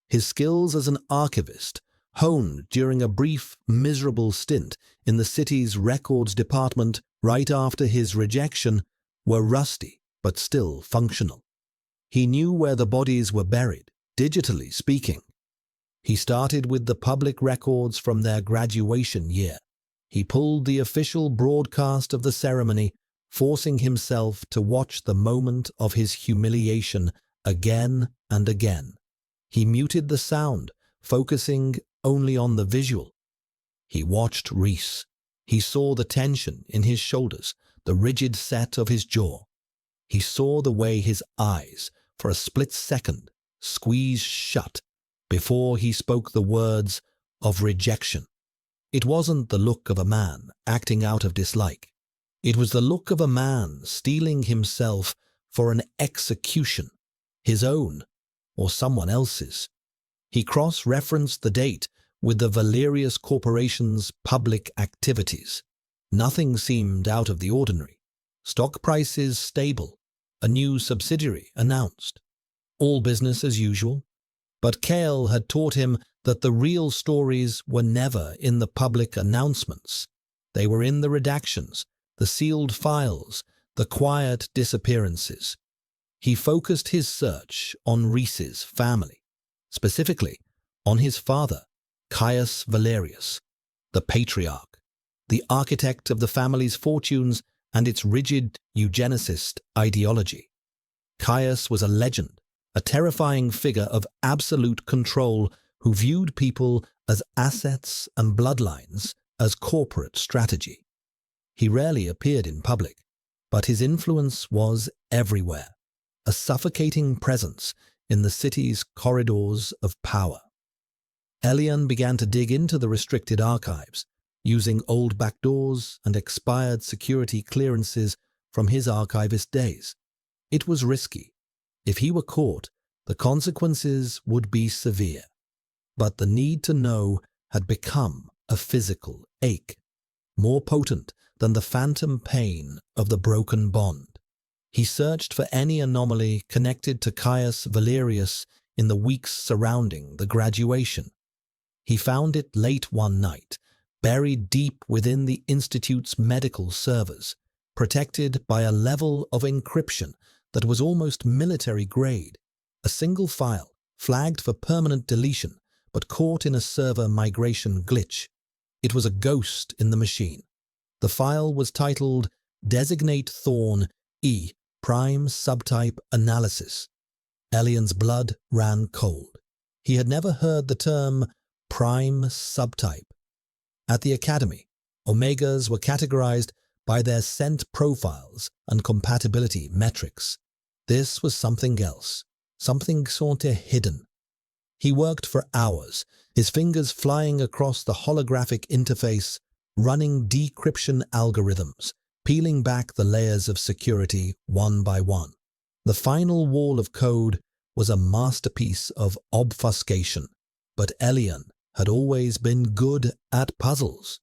His skills as an archivist, honed during a brief, miserable stint in the city's records department right after his rejection, were rusty but still functional. He knew where the bodies were buried, digitally speaking. He started with the public records from their graduation year. He pulled the official broadcast of the ceremony, forcing himself to watch the moment of his humiliation again and again. He muted the sound, focusing only on the visual. He watched Rhys. He saw the tension in his shoulders, the rigid set of his jaw. He saw the way his eyes, for a split second, squeezed shut before he spoke the words of rejection. It wasn't the look of a man acting out of dislike. It was the look of a man steeling himself for an execution, his own or someone else's. He cross-referenced the date with the Valerius Corporation's public activities. Nothing seemed out of the ordinary. Stock prices stable, a new subsidiary announced. All business as usual. But Kale had taught him that the real stories were never in the public announcements. They were in the redactions, the sealed files, the quiet disappearances. He focused his search on Rhys's family, specifically on his father, Caius Valerius, the patriarch, the architect of the family's fortunes and its rigid eugenicist ideology. Caius was a legend, a terrifying figure of absolute control who viewed people as assets and bloodlines as corporate strategy. He rarely appeared in public, but his influence was everywhere, a suffocating presence in the city's corridors of power. Elian began to dig into the restricted archives, using old backdoors and expired security clearances from his archivist days. It was risky. If he were caught, The consequences would be severe, but the need to know had become a physical ache, more potent than the phantom pain of the broken bond. He searched for any anomaly connected to Caius Valerius in the weeks surrounding the graduation. He found it late one night, buried deep within the Institute's medical servers, protected by a level of encryption that was almost military grade. A single file, flagged for permanent deletion, but caught in a server migration glitch. It was a ghost in the machine. The file was titled Designate Thorn E Prime Subtype Analysis. Elian's blood ran cold. He had never heard the term prime subtype. At the academy, Omegas were categorized by their scent profiles and compatibility metrics. This was something else, something sort of hidden. He worked for hours, his fingers flying across the holographic interface, running decryption algorithms, peeling back the layers of security one by one. The final wall of code was a masterpiece of obfuscation, but Elian had always been good at puzzles.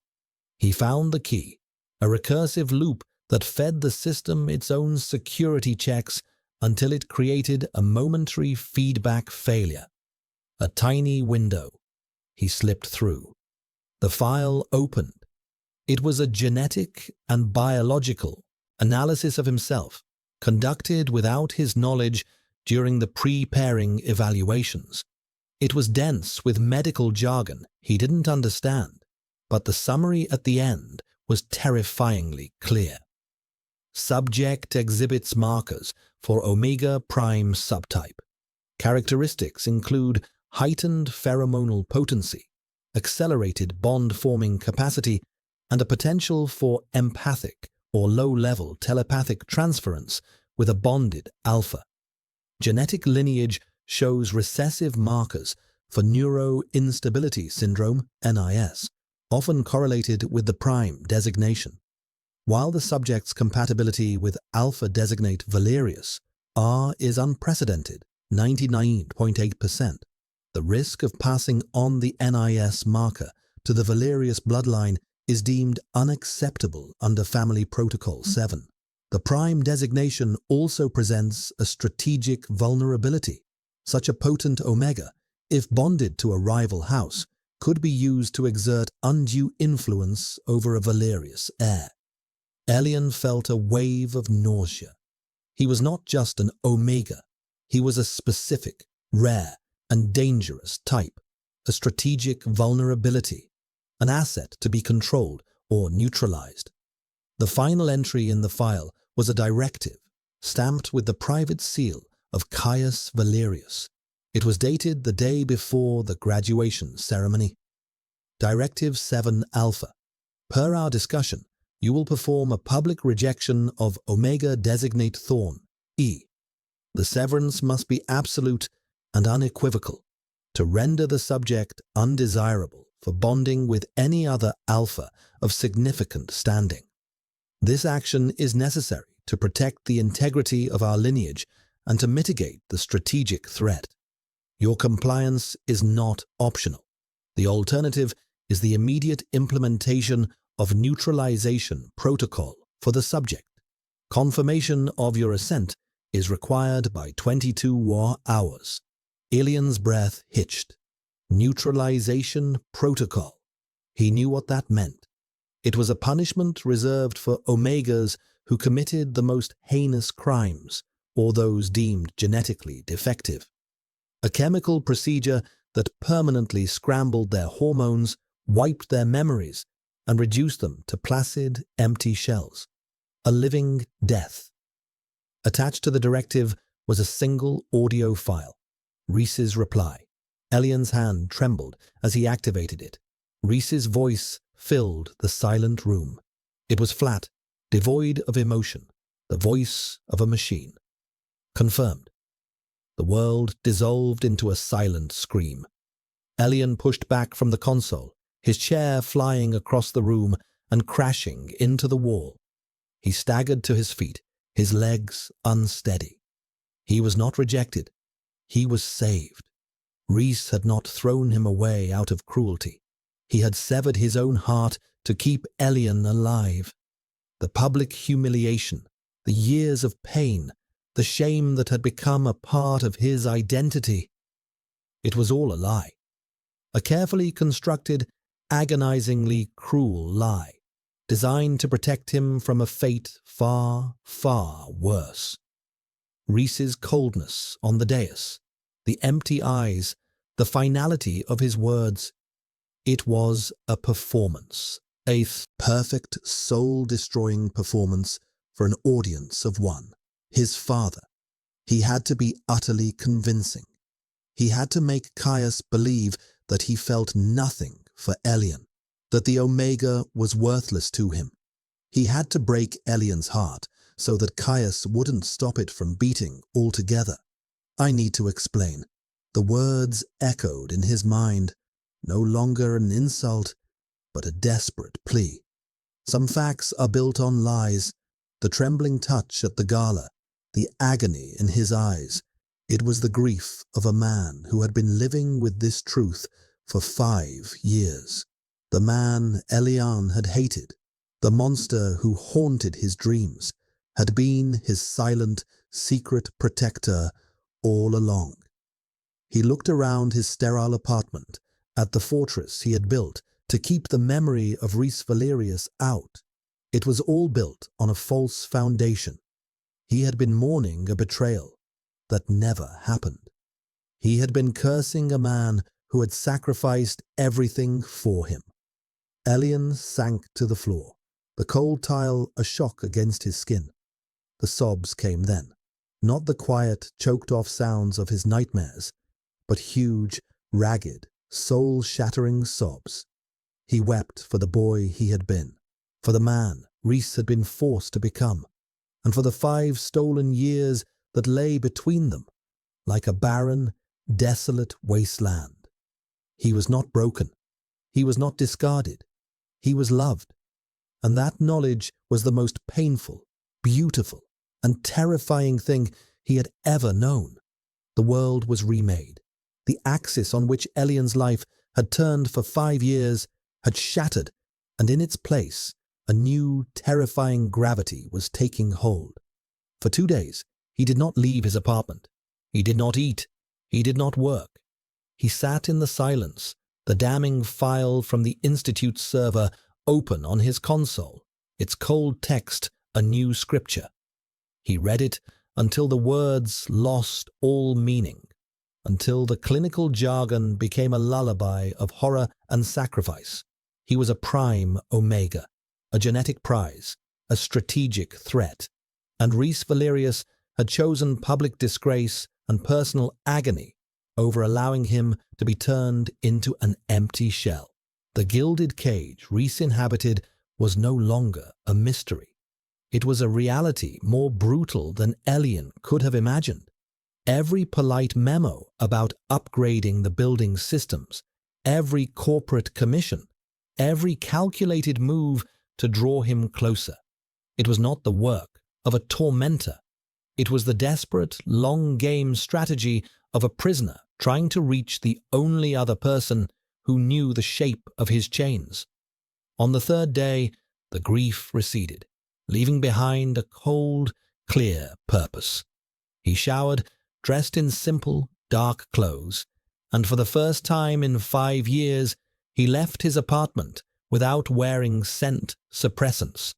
He found the key, a recursive loop that fed the system its own security checks until it created a momentary feedback failure. A tiny window. He slipped through. The file opened. It was a genetic and biological analysis of himself, conducted without his knowledge during the pre-pairing evaluations. It was dense with medical jargon he didn't understand, but the summary at the end was terrifyingly clear. Subject exhibits markers for Omega Prime subtype. Characteristics include heightened pheromonal potency, accelerated bond-forming capacity, and a potential for empathic or low-level telepathic transference with a bonded alpha. Genetic lineage shows recessive markers for neuroinstability syndrome, NIS, often correlated with the prime designation. While the subject's compatibility with alpha designate Valerius, R is unprecedented, 99.8%. The risk of passing on the NIS marker to the Valerius bloodline is deemed unacceptable under Family Protocol 7. The prime designation also presents a strategic vulnerability. Such a potent Omega, if bonded to a rival house, could be used to exert undue influence over a Valerius heir. Elian felt a wave of nausea. He was not just an Omega, he was a specific, rare, and dangerous type, a strategic vulnerability, an asset to be controlled or neutralized. The final entry in the file was a directive, stamped with the private seal of Caius Valerius. It was dated the day before the graduation ceremony. Directive 7 Alpha. Per our discussion, you will perform a public rejection of Omega Designate Thorn, E. The severance must be absolute and unequivocal to render the subject undesirable for bonding with any other alpha of significant standing. This action is necessary to protect the integrity of our lineage and to mitigate the strategic threat. Your compliance is not optional. The alternative is the immediate implementation of neutralization protocol for the subject. Confirmation of your assent is required by 22 hours. Elian's breath hitched. Neutralization protocol. He knew what that meant. It was a punishment reserved for Omegas who committed the most heinous crimes or those deemed genetically defective. A chemical procedure that permanently scrambled their hormones, wiped their memories, and reduced them to placid, empty shells. A living death. Attached to the directive was a single audio file. Reese's reply. Elian's hand trembled as he activated it. Reese's voice filled the silent room. It was flat, devoid of emotion, the voice of a machine. Confirmed. The world dissolved into a silent scream. Elian pushed back from the console, his chair flying across the room and crashing into the wall. He staggered to his feet, his legs unsteady. He was not rejected. He was saved. Reese had not thrown him away out of cruelty. He had severed his own heart to keep Elian alive. The public humiliation, the years of pain, the shame that had become a part of his identity. It was all a lie. A carefully constructed, agonizingly cruel lie, designed to protect him from a fate far, far worse. Reese's coldness on the dais, the empty eyes, the finality of his words. It was a performance, a perfect, soul-destroying performance for an audience of one. His father. He had to be utterly convincing. He had to make Caius believe that he felt nothing for Elian, that the Omega was worthless to him. He had to break Elian's heart so that Caius wouldn't stop it from beating altogether. I need to explain. The words echoed in his mind, no longer an insult, but a desperate plea. Some facts are built on lies. The trembling touch at the gala, the agony in his eyes. It was the grief of a man who had been living with this truth for 5 years. The man Elian had hated, the monster who haunted his dreams, had been his silent, secret protector all along. He looked around his sterile apartment, at the fortress he had built to keep the memory of Reese Valerius out. It was all built on a false foundation. He had been mourning a betrayal that never happened. He had been cursing a man who had sacrificed everything for him. Elian sank to the floor, the cold tile a shock against his skin. The sobs came then, not the quiet, choked-off sounds of his nightmares, but huge, ragged, soul-shattering sobs. He wept for the boy he had been, for the man Reese had been forced to become, and for the 5 stolen years that lay between them, like a barren, desolate wasteland. He was not broken. He was not discarded. He was loved. And that knowledge was the most painful, beautiful, and terrifying thing he had ever known. The world was remade. The axis on which Elian's life had turned for 5 years had shattered, and in its place, a new, terrifying gravity was taking hold. For 2 days, he did not leave his apartment. He did not eat. He did not work. He sat in the silence, the damning file from the Institute's server open on his console, its cold text a new scripture. He read it until the words lost all meaning, until the clinical jargon became a lullaby of horror and sacrifice. He was a prime Omega, a genetic prize, a strategic threat, and Reese Valerius had chosen public disgrace and personal agony over allowing him to be turned into an empty shell. The gilded cage Reese inhabited was no longer a mystery. It was a reality more brutal than Elian could have imagined. Every polite memo about upgrading the building's systems, every corporate commission, every calculated move to draw him closer. It was not the work of a tormentor. It was the desperate, long-game strategy of a prisoner trying to reach the only other person who knew the shape of his chains. On the 3rd day, the grief receded, leaving behind a cold, clear purpose. He showered, dressed in simple, dark clothes, and for the first time in 5 years, he left his apartment without wearing scent suppressants.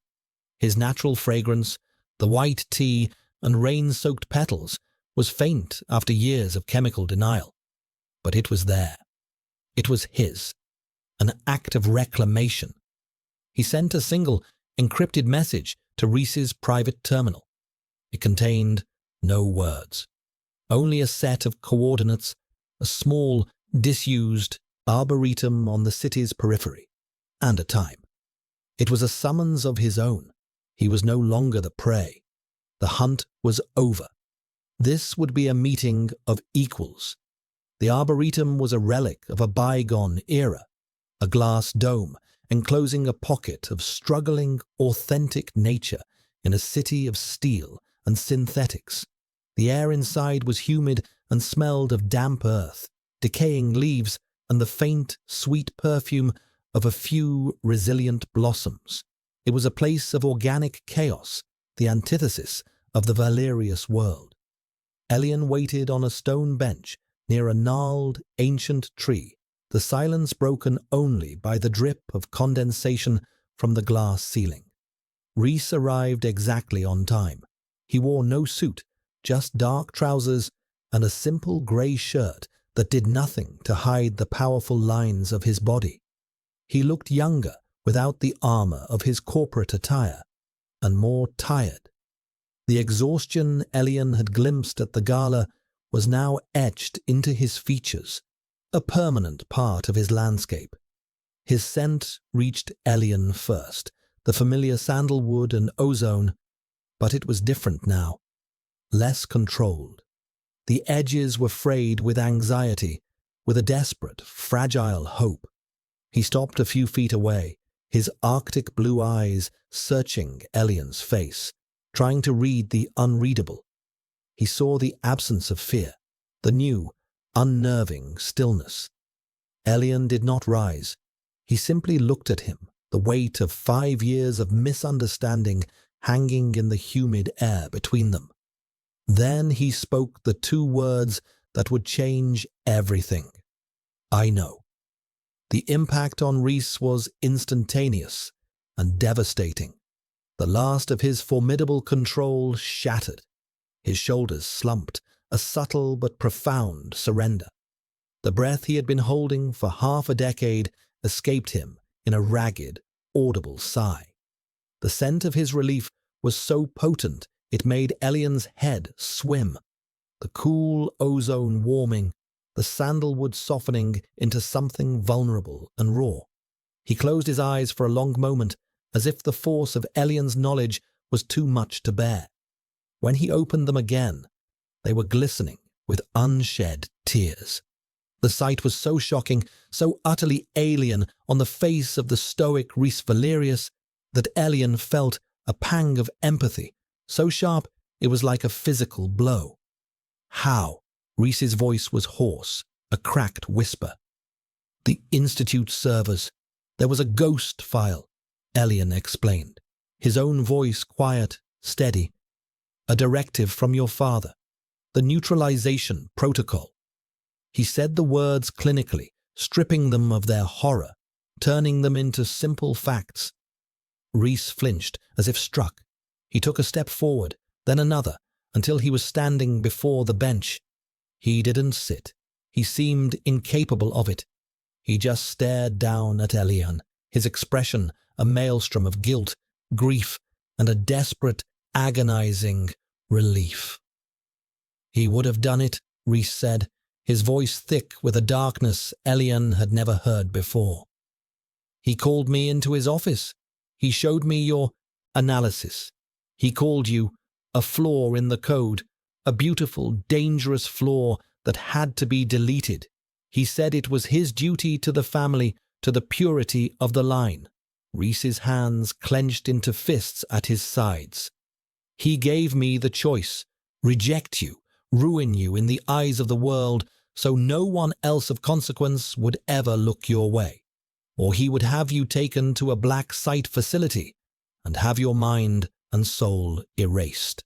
His natural fragrance, the white tea and rain-soaked petals, was faint after years of chemical denial. But it was there. It was his. An act of reclamation. He sent a single, encrypted message to Reese's private terminal. It contained no words. Only a set of coordinates, a small, disused arboretum on the city's periphery, and a time. It was a summons of his own. He was no longer the prey. The hunt was over. This would be a meeting of equals. The arboretum was a relic of a bygone era, a glass dome enclosing a pocket of struggling, authentic nature in a city of steel and synthetics. The air inside was humid and smelled of damp earth, decaying leaves, and the faint, sweet perfume of a few resilient blossoms. It was a place of organic chaos, the antithesis of the valerious world. Elian waited on a stone bench near a gnarled, ancient tree, the silence broken only by the drip of condensation from the glass ceiling. Rhys arrived exactly on time. He wore no suit, just dark trousers and a simple grey shirt that did nothing to hide the powerful lines of his body. He looked younger without the armor of his corporate attire, and more tired. The exhaustion Elian had glimpsed at the gala was now etched into his features, a permanent part of his landscape. His scent reached Elian first, the familiar sandalwood and ozone, but it was different now, less controlled. The edges were frayed with anxiety, with a desperate, fragile hope. He stopped a few feet away, his arctic blue eyes searching Elian's face, trying to read the unreadable. He saw the absence of fear, the new, unnerving stillness. Elian did not rise. He simply looked at him, the weight of 5 years of misunderstanding hanging in the humid air between them. Then he spoke the 2 words that would change everything. I know. The impact on Rhys was instantaneous and devastating. The last of his formidable control shattered. His shoulders slumped, a subtle but profound surrender. The breath he had been holding for half a decade escaped him in a ragged, audible sigh. The scent of his relief was so potent it made Elian's head swim, the cool ozone warming, the sandalwood softening into something vulnerable and raw. He closed his eyes for a long moment, as if the force of Elian's knowledge was too much to bear. When he opened them again, they were glistening with unshed tears. The sight was so shocking, so utterly alien on the face of the stoic Rhys Valerius, that Elian felt a pang of empathy, so sharp it was like a physical blow. How? Rhys's voice was hoarse, a cracked whisper. The Institute servers. There was a ghost file, Elian explained, his own voice quiet, steady. A directive from your father. The neutralization protocol. He said the words clinically, stripping them of their horror, turning them into simple facts. Rhys flinched, as if struck. He took a step forward, then another, until he was standing before the bench. He didn't sit. He seemed incapable of it. He just stared down at Elian, his expression a maelstrom of guilt, grief, and a desperate, agonizing relief. He would have done it, Rhys said, his voice thick with a darkness Elian had never heard before. He called me into his office. He showed me your analysis. He called you a flaw in the code, a beautiful, dangerous flaw that had to be deleted. He said it was his duty to the family, to the purity of the line. Rhys's hands clenched into fists at his sides. He gave me the choice, reject you, ruin you in the eyes of the world, so no one else of consequence would ever look your way. Or he would have you taken to a black site facility and have your mind and soul erased.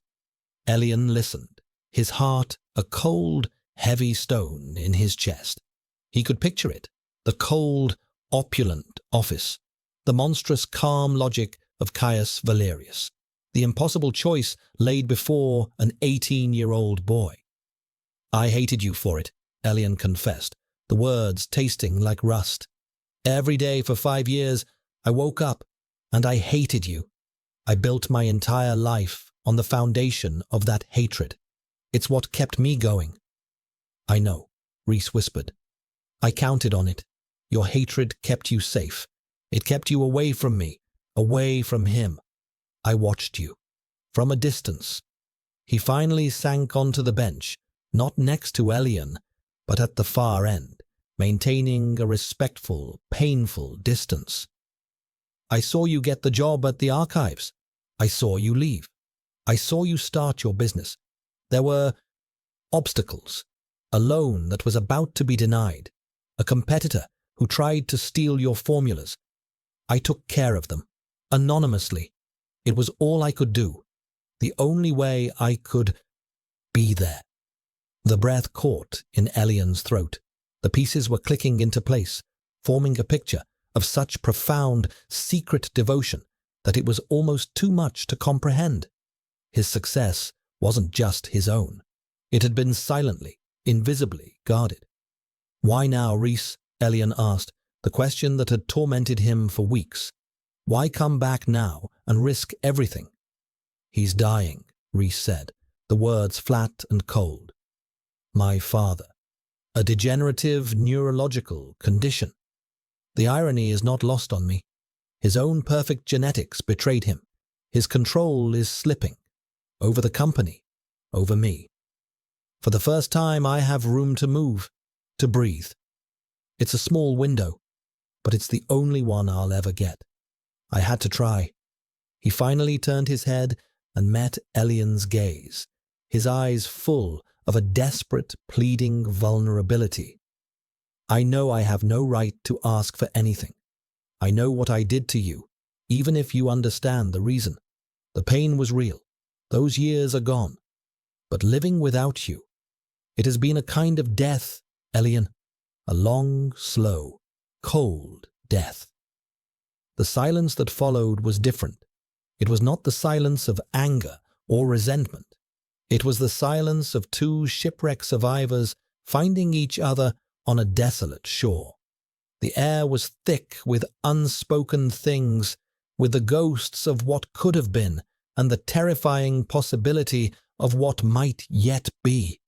Elian listened, his heart a cold, heavy stone in his chest. He could picture it, the cold, opulent office, the monstrous calm logic of Caius Valerius, the impossible choice laid before an 18-year-old boy. I hated you for it, Elian confessed, the words tasting like rust. Every day for 5 years, I woke up and I hated you. I built my entire life on the foundation of that hatred. It's what kept me going. I know, Rhys whispered. I counted on it. Your hatred kept you safe. It kept you away from me, away from him. I watched you. From a distance. He finally sank onto the bench, not next to Elian, but at the far end, maintaining a respectful, painful distance. I saw you get the job at the archives. I saw you leave. I saw you start your business. There were obstacles. a loan that was about to be denied, a competitor who tried to steal your formulas. I took care of them, anonymously. It was all I could do, the only way I could be there. The breath caught in Elian's throat. The pieces were clicking into place, forming a picture of such profound, secret devotion that it was almost too much to comprehend. His success wasn't just his own. It had been silently, invisibly guarded. "Why now, Rhys?" Elian asked, the question that had tormented him for weeks. "Why come back now and risk everything?" "He's dying," Rhys said, the words flat and cold. "My father. A degenerative neurological condition. The irony is not lost on me. His own perfect genetics betrayed him. His control is slipping. Over the company. Over me. For the first time I have room to move, to breathe. It's a small window, but it's the only one I'll ever get. I had to try." He finally turned his head and met Elian's gaze, his eyes full of a desperate, pleading vulnerability. "I know I have no right to ask for anything. I know what I did to you, even if you understand the reason. The pain was real. Those years are gone. But living without you, it has been a kind of death, Elian. A long, slow, cold death." The silence that followed was different. It was not the silence of anger or resentment. It was the silence of two shipwreck survivors finding each other on a desolate shore. The air was thick with unspoken things, with the ghosts of what could have been and the terrifying possibility of what might yet be.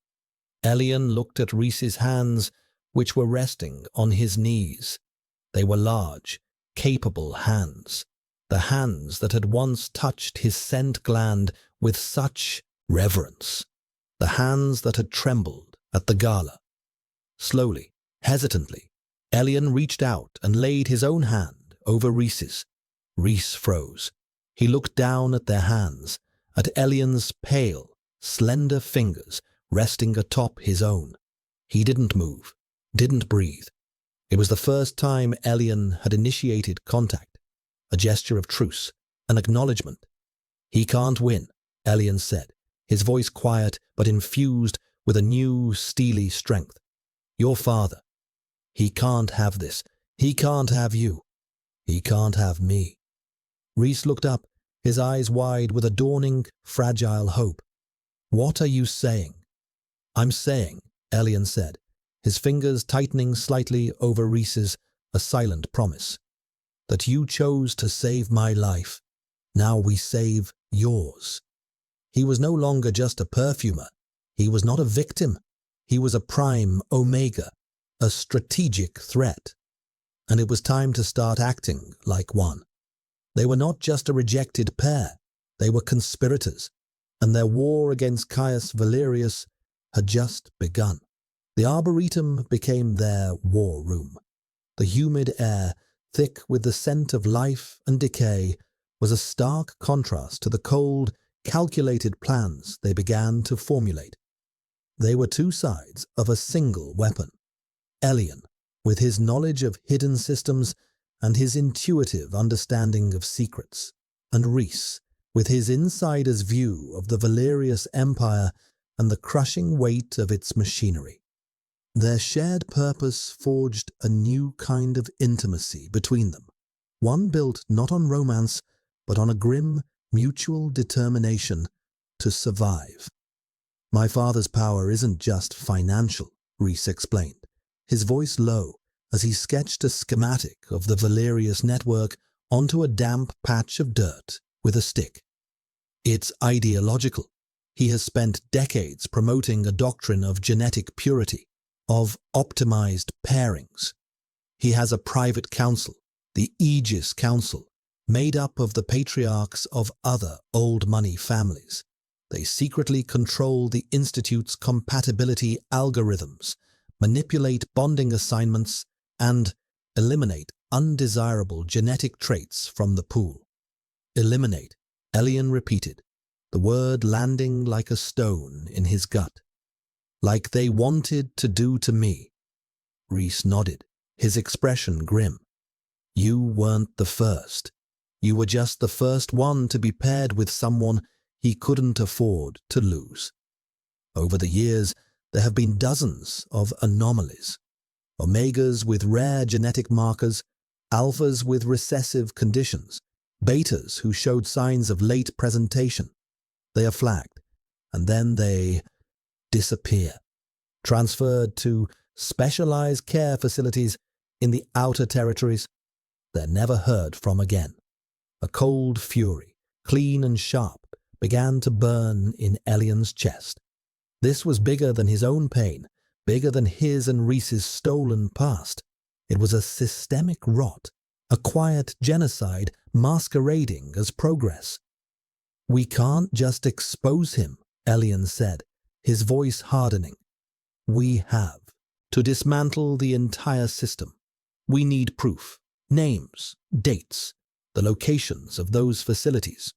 Elian looked at Rhys's hands, which were resting on his knees. They were large, capable hands, the hands that had once touched his scent gland with such reverence, the hands that had trembled at the gala. Slowly, hesitantly, Elian reached out and laid his own hand over Rhys's. Rhys froze. He looked down at their hands, at Elian's pale, slender fingers resting atop his own. He didn't move, didn't breathe. It was the first time Elian had initiated contact, a gesture of truce, an acknowledgement. "He can't win," Elian said, his voice quiet but infused with a new, steely strength. "Your father. He can't have this. He can't have you. He can't have me." Rhys looked up, his eyes wide with a dawning, fragile hope. "What are you saying?" "I'm saying," Elian said, his fingers tightening slightly over Rhys's, a silent promise, "that you chose to save my life. Now we save yours." He was no longer just a perfumer. He was not a victim. He was a prime Omega, a strategic threat. And it was time to start acting like one. They were not just a rejected pair. They were conspirators, and their war against Caius Valerius had just begun. The Arboretum became their war room. The humid air, thick with the scent of life and decay, was a stark contrast to the cold, calculated plans they began to formulate. They were two sides of a single weapon. Elian, with his knowledge of hidden systems and his intuitive understanding of secrets, and Rhys, with his insider's view of the Valerius Empire and the crushing weight of its machinery. Their shared purpose forged a new kind of intimacy between them, one built not on romance, but on a grim, mutual determination to survive. "My father's power isn't just financial," Rhys explained, his voice low as he sketched a schematic of the Valerius network onto a damp patch of dirt with a stick. "It's ideological. He has spent decades promoting a doctrine of genetic purity, of optimized pairings. He has a private council, the Aegis Council, made up of the patriarchs of other old money families. They secretly control the Institute's compatibility algorithms, manipulate bonding assignments, and eliminate undesirable genetic traits from the pool." "Eliminate," Elian repeated, the word landing like a stone in his gut. Like they wanted to do to me. Rhys nodded, his expression grim. You weren't the first. You were just the first one to be paired with someone he couldn't afford to lose. Over the years, there have been dozens of anomalies. Omegas with rare genetic markers, alphas with recessive conditions, betas who showed signs of late presentation. They are flagged, and then they disappear, transferred to specialized care facilities in the outer territories. They're never heard from again. A cold fury, clean and sharp, began to burn in Elion's chest. This was bigger than his own pain, bigger than his and Rhys's stolen past. It was a systemic rot, a quiet genocide masquerading as progress. We can't just expose him, Elion said, his voice hardening. We have to dismantle the entire system. We need proof, names, dates, the locations of those facilities.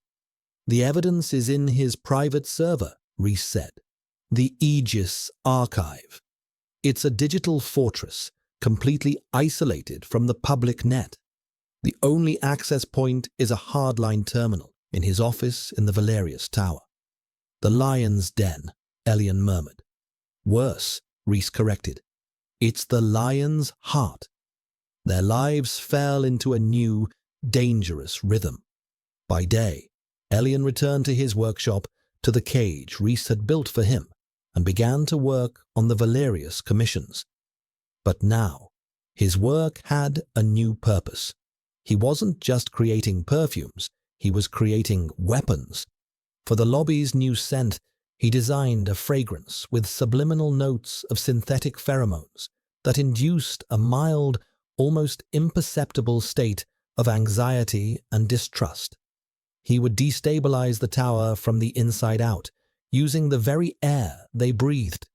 The evidence is in his private server, Rhys said. The Aegis Archive. It's a digital fortress, completely isolated from the public net. The only access point is a hardline terminal in his office in the Valerius Tower. The Lion's Den, Elion murmured. Worse, Rhys corrected. It's the Lion's Heart. Their lives fell into a new, dangerous rhythm. By day, Elion returned to his workshop, to the cage Rhys had built for him, and began to work on the Valerius commissions. But now, his work had a new purpose. He wasn't just creating perfumes, he was creating weapons. For the lobby's new scent, he designed a fragrance with subliminal notes of synthetic pheromones that induced a mild, almost imperceptible state of anxiety and distrust. He would destabilize the tower from the inside out, using the very air they breathed.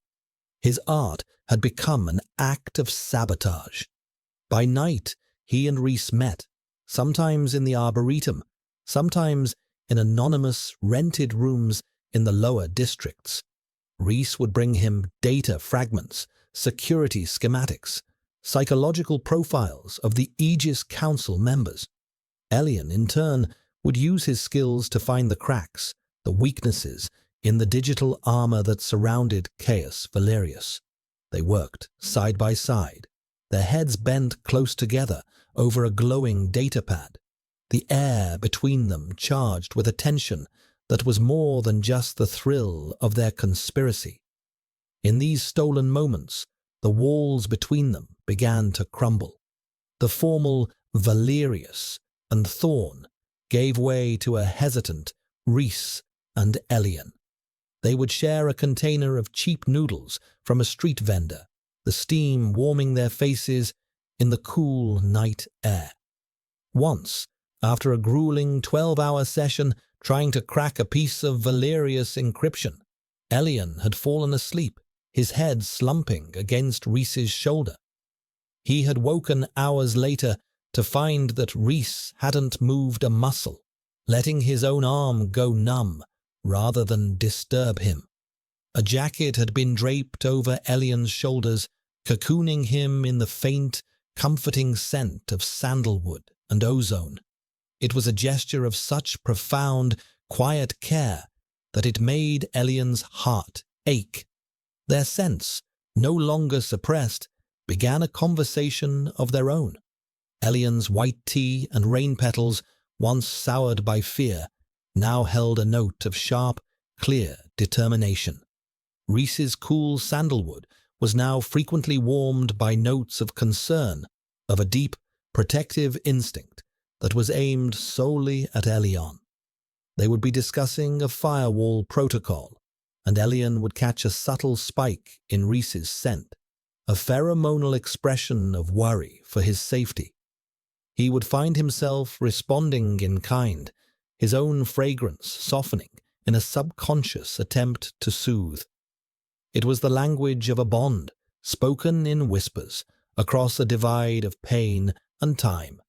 His art had become an act of sabotage. By night, he and Rhys met, sometimes in the Arboretum, sometimes in anonymous, rented rooms in the lower districts. Rhys would bring him data fragments, security schematics, psychological profiles of the Aegis Council members. Elion, in turn, would use his skills to find the cracks, the weaknesses, in the digital armor that surrounded Caius Valerius. They worked side by side, their heads bent close together over a glowing datapad, the air between them charged with a tension that was more than just the thrill of their conspiracy. In these stolen moments, the walls between them began to crumble. The formal Valerius and Thorn gave way to a hesitant Rhys and Elion. They would share a container of cheap noodles from a street vendor, the steam warming their faces in the cool night air. Once, after a grueling 12-hour session trying to crack a piece of Valerius encryption, Elion had fallen asleep, his head slumping against Rhys's shoulder. He had woken hours later to find that Rhys hadn't moved a muscle, letting his own arm go numb rather than disturb him. A jacket had been draped over Elion's shoulders, cocooning him in the faint, comforting scent of sandalwood and ozone. It was a gesture of such profound, quiet care that it made Elion's heart ache. Their sense, no longer suppressed, began a conversation of their own. Elion's white tea and rain petals, once soured by fear, now held a note of sharp, clear determination. Rhys's cool sandalwood was now frequently warmed by notes of concern, of a deep, protective instinct that was aimed solely at Elion. They would be discussing a firewall protocol, and Elion would catch a subtle spike in Rhys's scent, a pheromonal expression of worry for his safety. He would find himself responding in kind, his own fragrance softening in a subconscious attempt to soothe. It was the language of a bond, spoken in whispers, across a divide of pain and time.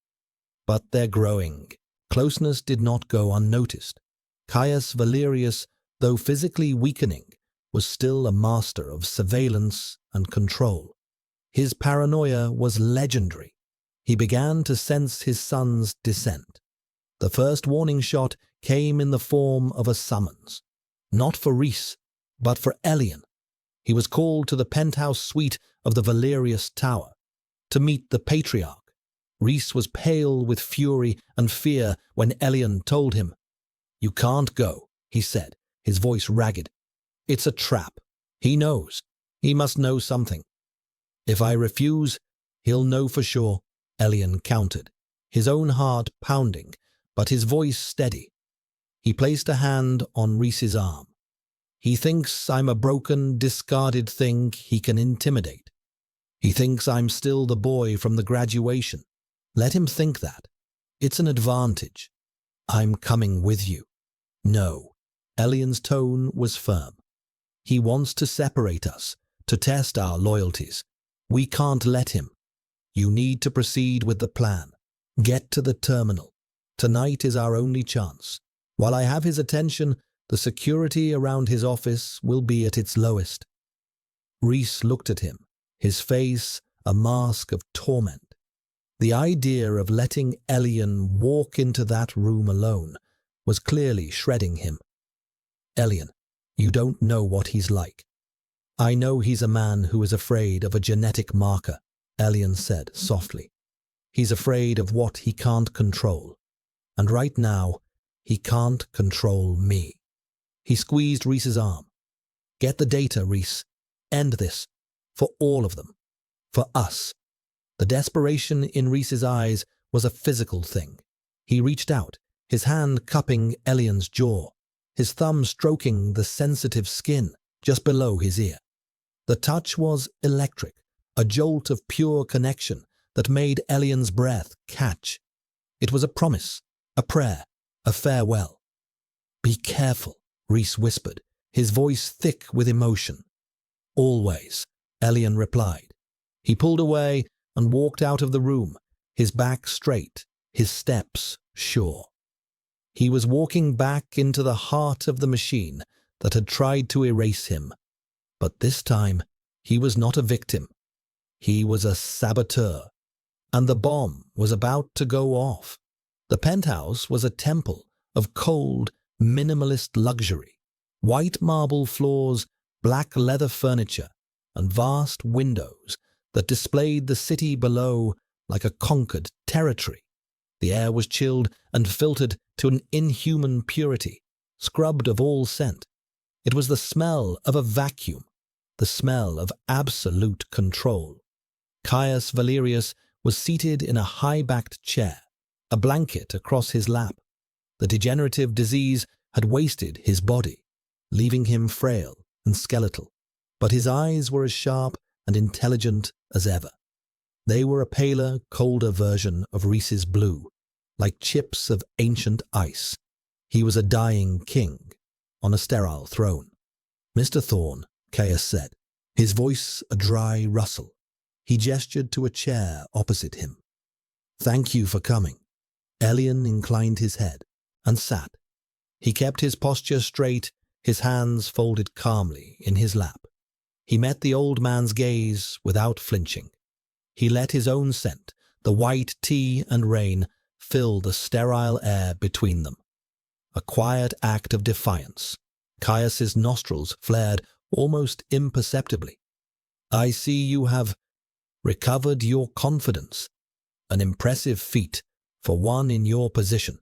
But their growing closeness did not go unnoticed. Caius Valerius, though physically weakening, was still a master of surveillance and control. His paranoia was legendary. He began to sense his son's descent. The first warning shot came in the form of a summons. Not for Rhys, but for Elian. He was called to the penthouse suite of the Valerius Tower to meet the patriarch. Rhys was pale with fury and fear when Elian told him. "You can't go," he said, his voice ragged. "It's a trap. He knows. He must know something." "If I refuse, he'll know for sure," Elian countered, his own heart pounding, but his voice steady. He placed a hand on Rhys's arm. "He thinks I'm a broken, discarded thing he can intimidate. He thinks I'm still the boy from the graduation. Let him think that. It's an advantage. I'm coming with you." "No." Elian's tone was firm. "He wants to separate us, to test our loyalties. We can't let him. You need to proceed with the plan. Get to the terminal. Tonight is our only chance. While I have his attention, the security around his office will be at its lowest." Rhys looked at him, his face a mask of torment. The idea of letting Elian walk into that room alone was clearly shredding him. "Elian, you don't know what he's like." "I know he's a man who is afraid of a genetic marker," Elian said softly. "He's afraid of what he can't control. And right now, he can't control me." He squeezed Rhys's arm. "Get the data, Rhys. End this. For all of them. For us." The desperation in Rhys's eyes was a physical thing. He reached out, his hand cupping Elian's jaw, his thumb stroking the sensitive skin just below his ear. The touch was electric, a jolt of pure connection that made Elian's breath catch. It was a promise, a prayer, a farewell. "Be careful," Rhys whispered, his voice thick with emotion. "Always," Elian replied. He pulled away and walked out of the room, his back straight, his steps sure. He was walking back into the heart of the machine that had tried to erase him. But this time, he was not a victim. He was a saboteur, and the bomb was about to go off. The penthouse was a temple of cold, minimalist luxury. White marble floors, black leather furniture, and vast windows that displayed the city below like a conquered territory. The air was chilled and filtered to an inhuman purity, scrubbed of all scent. It was the smell of a vacuum, the smell of absolute control. Caius Valerius was seated in a high-backed chair, a blanket across his lap. The degenerative disease had wasted his body, leaving him frail and skeletal, but his eyes were as sharp and intelligent as ever. They were a paler, colder version of Rhys's blue, like chips of ancient ice. He was a dying king on a sterile throne. "Mr. Thorne," Caius said, his voice a dry rustle. He gestured to a chair opposite him. "Thank you for coming." Elian inclined his head and sat. He kept his posture straight, his hands folded calmly in his lap. He met the old man's gaze without flinching. He let his own scent, the white tea and rain, fill the sterile air between them. A quiet act of defiance. Caius's nostrils flared almost imperceptibly. "I see you have recovered your confidence. An impressive feat for one in your position."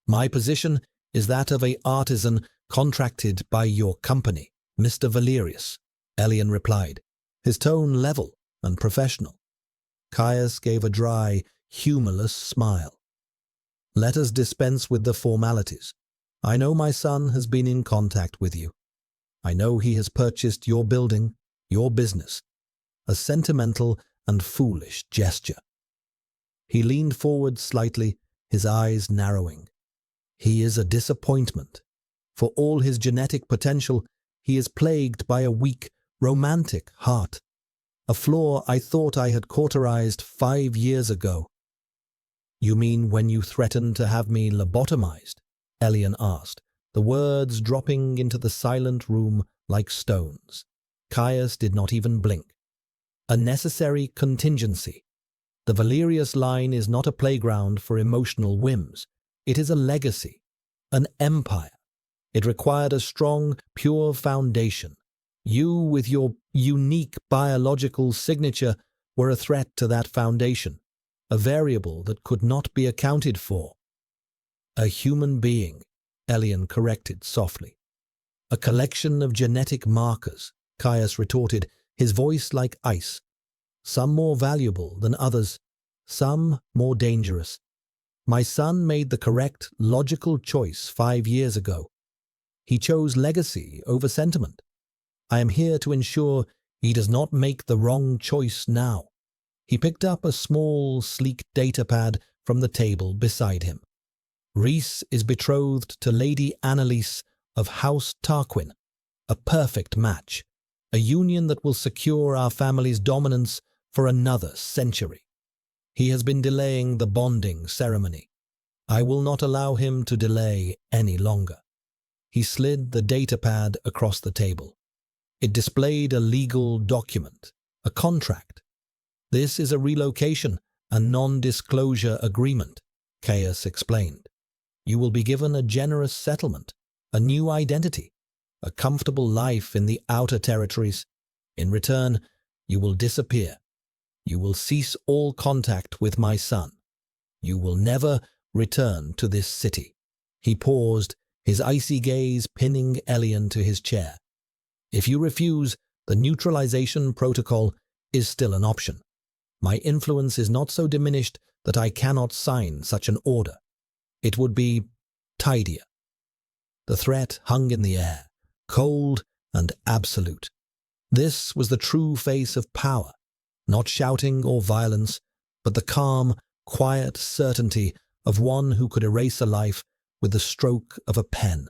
"My position is that of an artisan contracted by your company, Mr. Valerius," Elian replied, his tone level and professional. Caius gave a dry, humorless smile. "Let us dispense with the formalities. I know my son has been in contact with you. I know he has purchased your building, your business. A sentimental and foolish gesture." He leaned forward slightly, his eyes narrowing. "He is a disappointment. For all his genetic potential, he is plagued by a weak, romantic heart. A flaw I thought I had cauterized 5 years ago." "You mean when you threatened to have me lobotomized?" Elian asked, the words dropping into the silent room like stones. Caius did not even blink. A necessary contingency. The Valerius line is not a playground for emotional whims. It is a legacy, an empire. It required a strong, pure foundation. You, with your unique biological signature, were a threat to that foundation, a variable that could not be accounted for. A human being, Elian corrected softly. A collection of genetic markers, Caius retorted, his voice like ice. Some more valuable than others, some more dangerous. My son made the correct, logical choice 5 years ago. He chose legacy over sentiment. I am here to ensure he does not make the wrong choice now. He picked up a small, sleek datapad from the table beside him. Rhys is betrothed to Lady Annalise of House Tarquin, a perfect match, a union that will secure our family's dominance for another century. He has been delaying the bonding ceremony. I will not allow him to delay any longer. He slid the datapad across the table. It displayed a legal document, a contract. This is a relocation, a non-disclosure agreement, Caius explained. You will be given a generous settlement, a new identity, a comfortable life in the outer territories. In return, you will disappear. You will cease all contact with my son. You will never return to this city. He paused, his icy gaze pinning Elian to his chair. If you refuse, the neutralization protocol is still an option. My influence is not so diminished that I cannot sign such an order. It would be tidier. The threat hung in the air, cold and absolute. This was the true face of power, not shouting or violence, but the calm, quiet certainty of one who could erase a life with the stroke of a pen.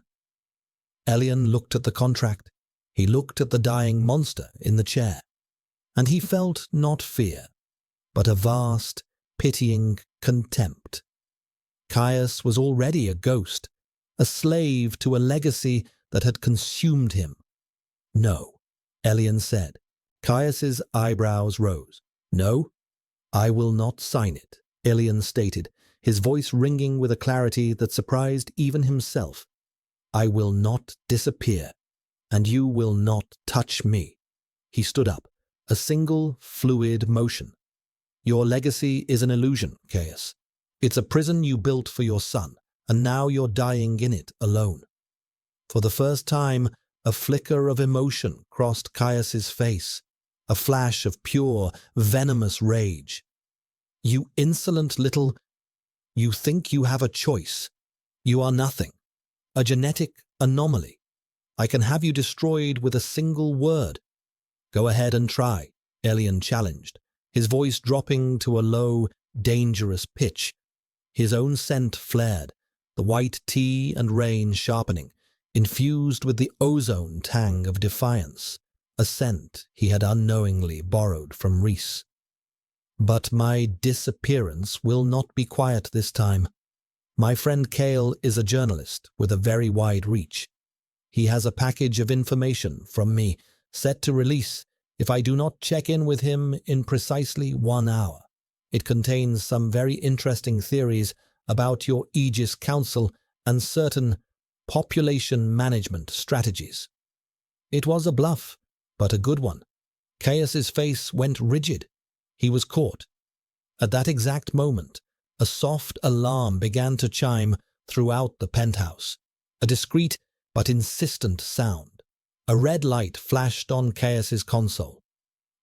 Elian looked at the contract. He looked at the dying monster in the chair, and he felt not fear, but a vast, pitying contempt. Caius was already a ghost, a slave to a legacy that had consumed him. No, Elian said. Caius's eyebrows rose. No, I will not sign it, Elian stated, his voice ringing with a clarity that surprised even himself. I will not disappear, and you will not touch me. He stood up, a single, fluid motion. Your legacy is an illusion, Caius. It's a prison you built for your son, and now you're dying in it alone. For the first time, a flicker of emotion crossed Caius's face, a flash of pure, venomous rage. You insolent little... You think you have a choice. You are nothing. A genetic anomaly. I can have you destroyed with a single word. Go ahead and try, Elian challenged, his voice dropping to a low, dangerous pitch. His own scent flared, the white tea and rain sharpening, infused with the ozone tang of defiance, a scent he had unknowingly borrowed from Rhys. But my disappearance will not be quiet this time. My friend Cale is a journalist with a very wide reach. He has a package of information from me set to release if I do not check in with him in precisely 1 hour. It contains some very interesting theories about your Aegis Council and certain population management strategies. It was a bluff, but a good one. Caius's face went rigid. He was caught. At that exact moment, a soft alarm began to chime throughout the penthouse, a discreet but insistent sound. A red light flashed on Caius's console.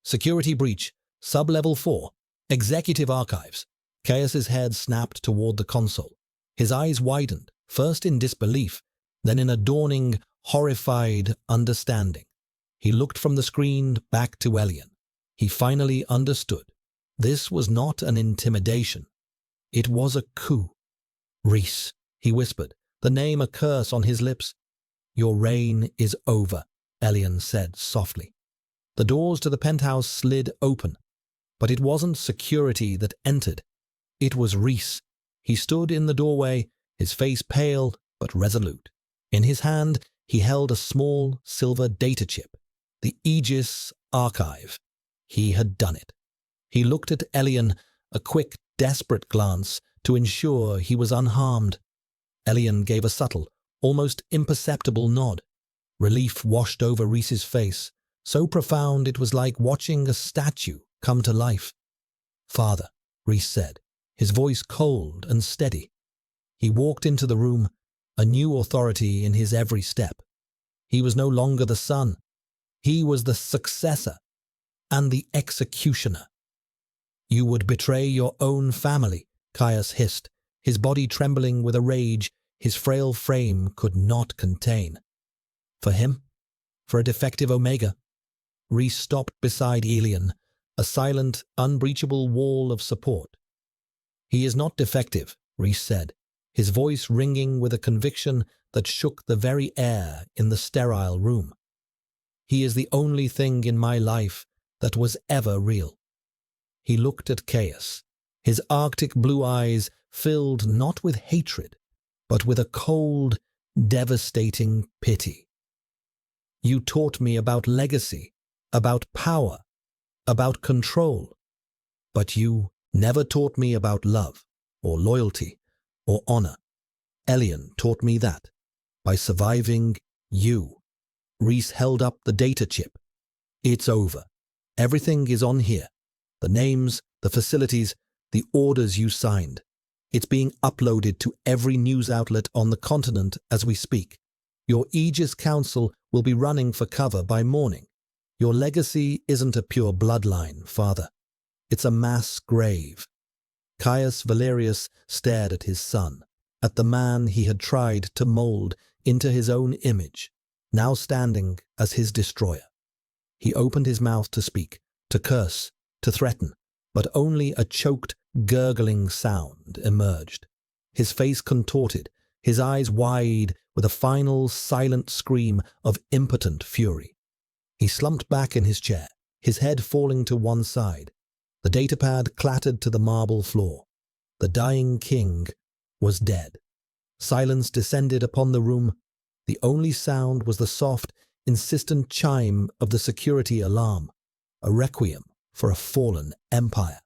Security breach, sub-level 4, executive archives. Caius's head snapped toward the console. His eyes widened, first in disbelief, then in a dawning, horrified understanding. He looked from the screen back to Elian. He finally understood. This was not an intimidation. It was a coup. Rhys, he whispered, the name a curse on his lips. Your reign is over, Elian said softly. The doors to the penthouse slid open, but it wasn't security that entered. It was Rhys. He stood in the doorway, his face pale but resolute. In his hand, He held a small silver data chip, the Aegis archive. He had done it. He looked at Elian, a quick, desperate glance to ensure he was unharmed. Elian gave a subtle, almost imperceptible nod. Relief washed over Rhys's face, so profound it was like watching a statue come to life. "Father," Rhys said, his voice cold and steady. He walked into the room, a new authority in his every step. He was no longer the son. He was the successor and the executioner. "You would betray your own family," Caius hissed, his body trembling with a rage his frail frame could not contain. For him? For a defective Omega? Rhys stopped beside Elian, a silent, unbreachable wall of support. "He is not defective," Rhys said, his voice ringing with a conviction that shook the very air in the sterile room. "He is the only thing in my life that was ever real." He looked at Caius, his arctic blue eyes filled not with hatred, but with a cold, devastating pity. "You taught me about legacy, about power, about control, but you never taught me about love, or loyalty, or honor. Elian taught me that, by surviving you." Rhys held up the data chip. "It's over. Everything is on here. The names, the facilities, the orders you signed. It's being uploaded to every news outlet on the continent as we speak. Your Aegis Council will be running for cover by morning. Your legacy isn't a pure bloodline, Father. It's a mass grave." Caius Valerius stared at his son, at the man he had tried to mold into his own image, now standing as his destroyer. He opened his mouth to speak, to curse, to threaten, but only a choked, gurgling sound emerged. His face contorted, his eyes wide with a final silent scream of impotent fury. He slumped back in his chair, his head falling to one side. The datapad clattered to the marble floor. The dying king was dead. Silence descended upon the room. The only sound was the soft, insistent chime of the security alarm, a requiem for a fallen empire.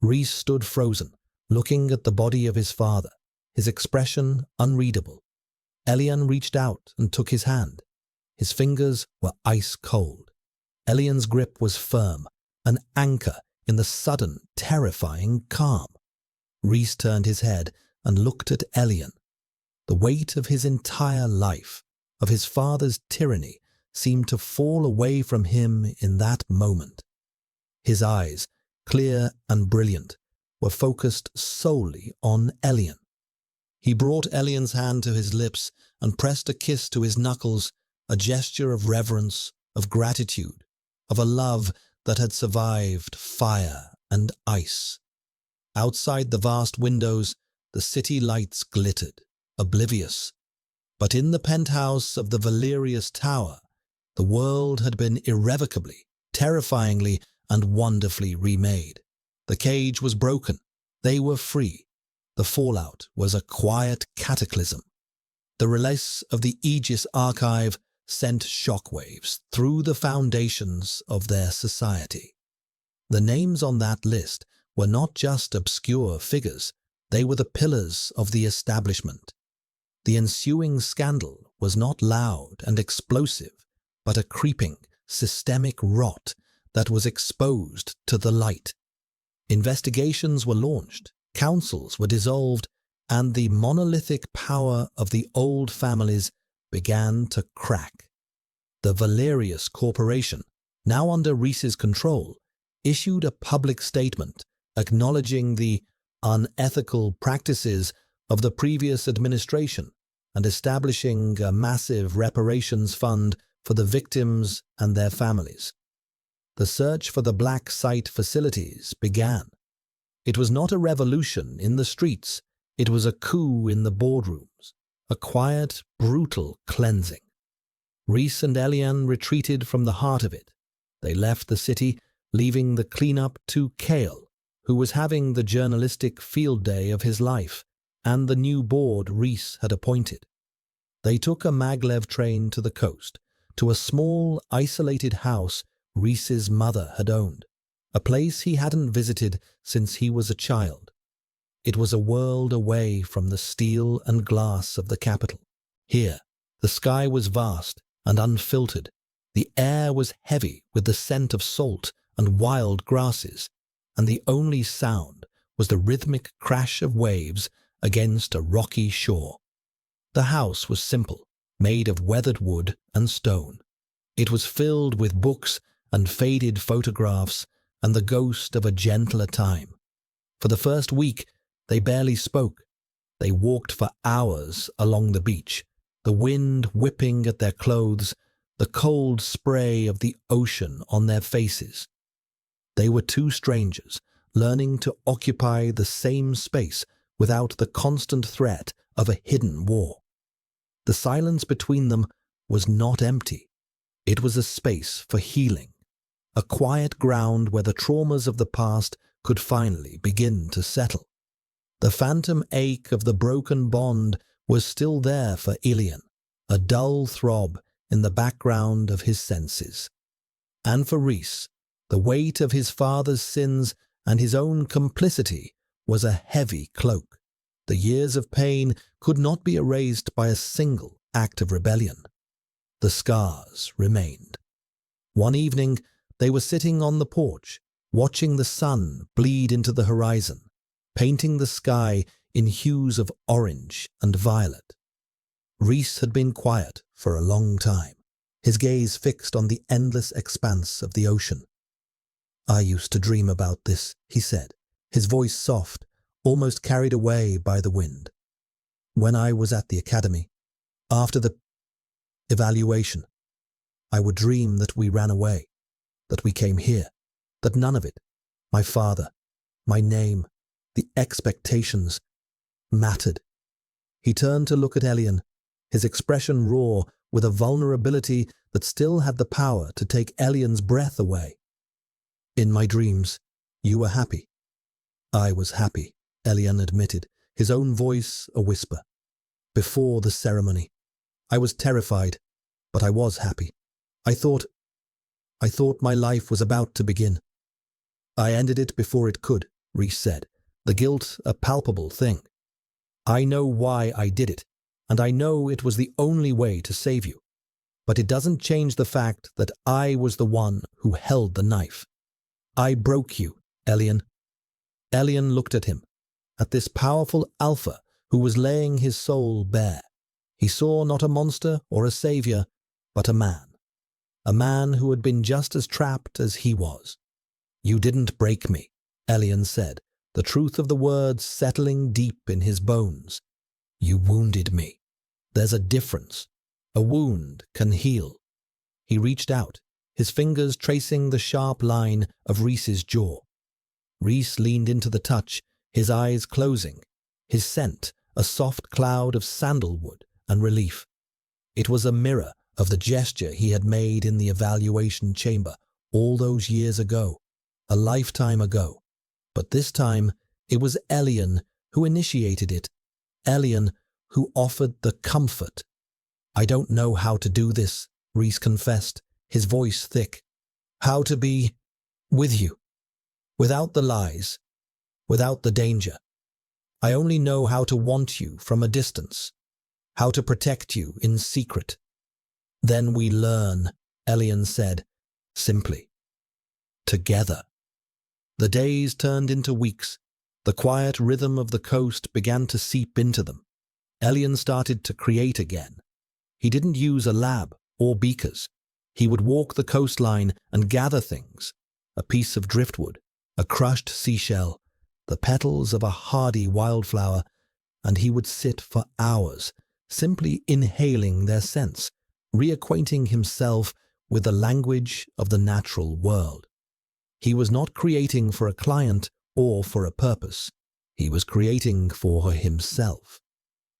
Rhys stood frozen, looking at the body of his father, his expression unreadable. Elian reached out and took his hand. His fingers were ice cold. Elian's grip was firm, an anchor in the sudden, terrifying calm. Rhys turned his head and looked at Elian. The weight of his entire life, of his father's tyranny, seemed to fall away from him in that moment. His eyes, clear and brilliant, were focused solely on Elian. He brought Elian's hand to his lips and pressed a kiss to his knuckles, a gesture of reverence, of gratitude, of a love that had survived fire and ice. Outside the vast windows, the city lights glittered, oblivious. But in the penthouse of the Valerius Tower, the world had been irrevocably, terrifyingly, and wonderfully remade. The cage was broken. They were free. The fallout was a quiet cataclysm. The release of the Aegis archive sent shockwaves through the foundations of their society. The names on that list were not just obscure figures, they were the pillars of the establishment. The ensuing scandal was not loud and explosive, but a creeping, systemic rot that was exposed to the light. Investigations were launched, councils were dissolved, and the monolithic power of the old families began to crack. The Valerius Corporation, now under Rhys's control, issued a public statement acknowledging the unethical practices of the previous administration and establishing a massive reparations fund for the victims and their families. The search for the black site facilities began. It was not a revolution in the streets, it was a coup in the boardrooms, a quiet, brutal cleansing. Rhys and Elian retreated from the heart of it. They left the city, leaving the cleanup to Cale, who was having the journalistic field day of his life, and the new board Rhys had appointed. They took a maglev train to the coast, to a small, isolated house Reese's mother had owned, a place he hadn't visited since he was a child. It was a world away from the steel and glass of the capital. Here, the sky was vast and unfiltered. The air was heavy with the scent of salt and wild grasses, and the only sound was the rhythmic crash of waves against a rocky shore. The house was simple, made of weathered wood and stone. It was filled with books and faded photographs and the ghost of a gentler time. For the first week, they barely spoke. They walked for hours along the beach, the wind whipping at their clothes, the cold spray of the ocean on their faces. They were two strangers, learning to occupy the same space without the constant threat of a hidden war. The silence between them was not empty. It was a space for healing, a quiet ground where the traumas of the past could finally begin to settle. The phantom ache of the broken bond was still there for Ilian, a dull throb in the background of his senses. And for Reese, the weight of his father's sins and his own complicity was a heavy cloak. The years of pain could not be erased by a single act of rebellion. The scars remained. One evening, they were sitting on the porch, watching the sun bleed into the horizon, painting the sky in hues of orange and violet. Reese had been quiet for a long time, his gaze fixed on the endless expanse of the ocean. "I used to dream about this," he said, his voice soft, almost carried away by the wind. "When I was at the academy, after the evaluation, I would dream that we ran away, that we came here, that none of it, my father, my name, the expectations, mattered." He turned to look at Elian, his expression raw with a vulnerability that still had the power to take Elian's breath away. "In my dreams, you were happy." "I was happy," Elian admitted, his own voice a whisper. "Before the ceremony, I was terrified, but I was happy. I thought my life was about to begin." "I ended it before it could," Reese said, the guilt a palpable thing. "I know why I did it, and I know it was the only way to save you. But it doesn't change the fact that I was the one who held the knife. I broke you, Elian." Elian looked at him, at this powerful alpha who was laying his soul bare. He saw not a monster or a savior, but a man who had been just as trapped as he was. "You didn't break me," Elian said, the truth of the words settling deep in his bones. "You wounded me. There's a difference. A wound can heal." He reached out, his fingers tracing the sharp line of Reese's jaw. Reese leaned into the touch, his eyes closing, his scent a soft cloud of sandalwood and relief. It was a mirror of the gesture he had made in the evaluation chamber all those years ago, a lifetime ago. But this time, it was Elian who initiated it, Elian who offered the comfort. "I don't know how to do this," Reese confessed, his voice thick. "How to be with you, without the lies, without the danger. I only know how to want you from a distance, how to protect you in secret." "Then we learn," Elian said, simply. "Together." The days turned into weeks. The quiet rhythm of the coast began to seep into them. Elian started to create again. He didn't use a lab or beakers. He would walk the coastline and gather things: a piece of driftwood, a crushed seashell, the petals of a hardy wildflower, and he would sit for hours, simply inhaling their scents, reacquainting himself with the language of the natural world. He was not creating for a client or for a purpose. He was creating for himself.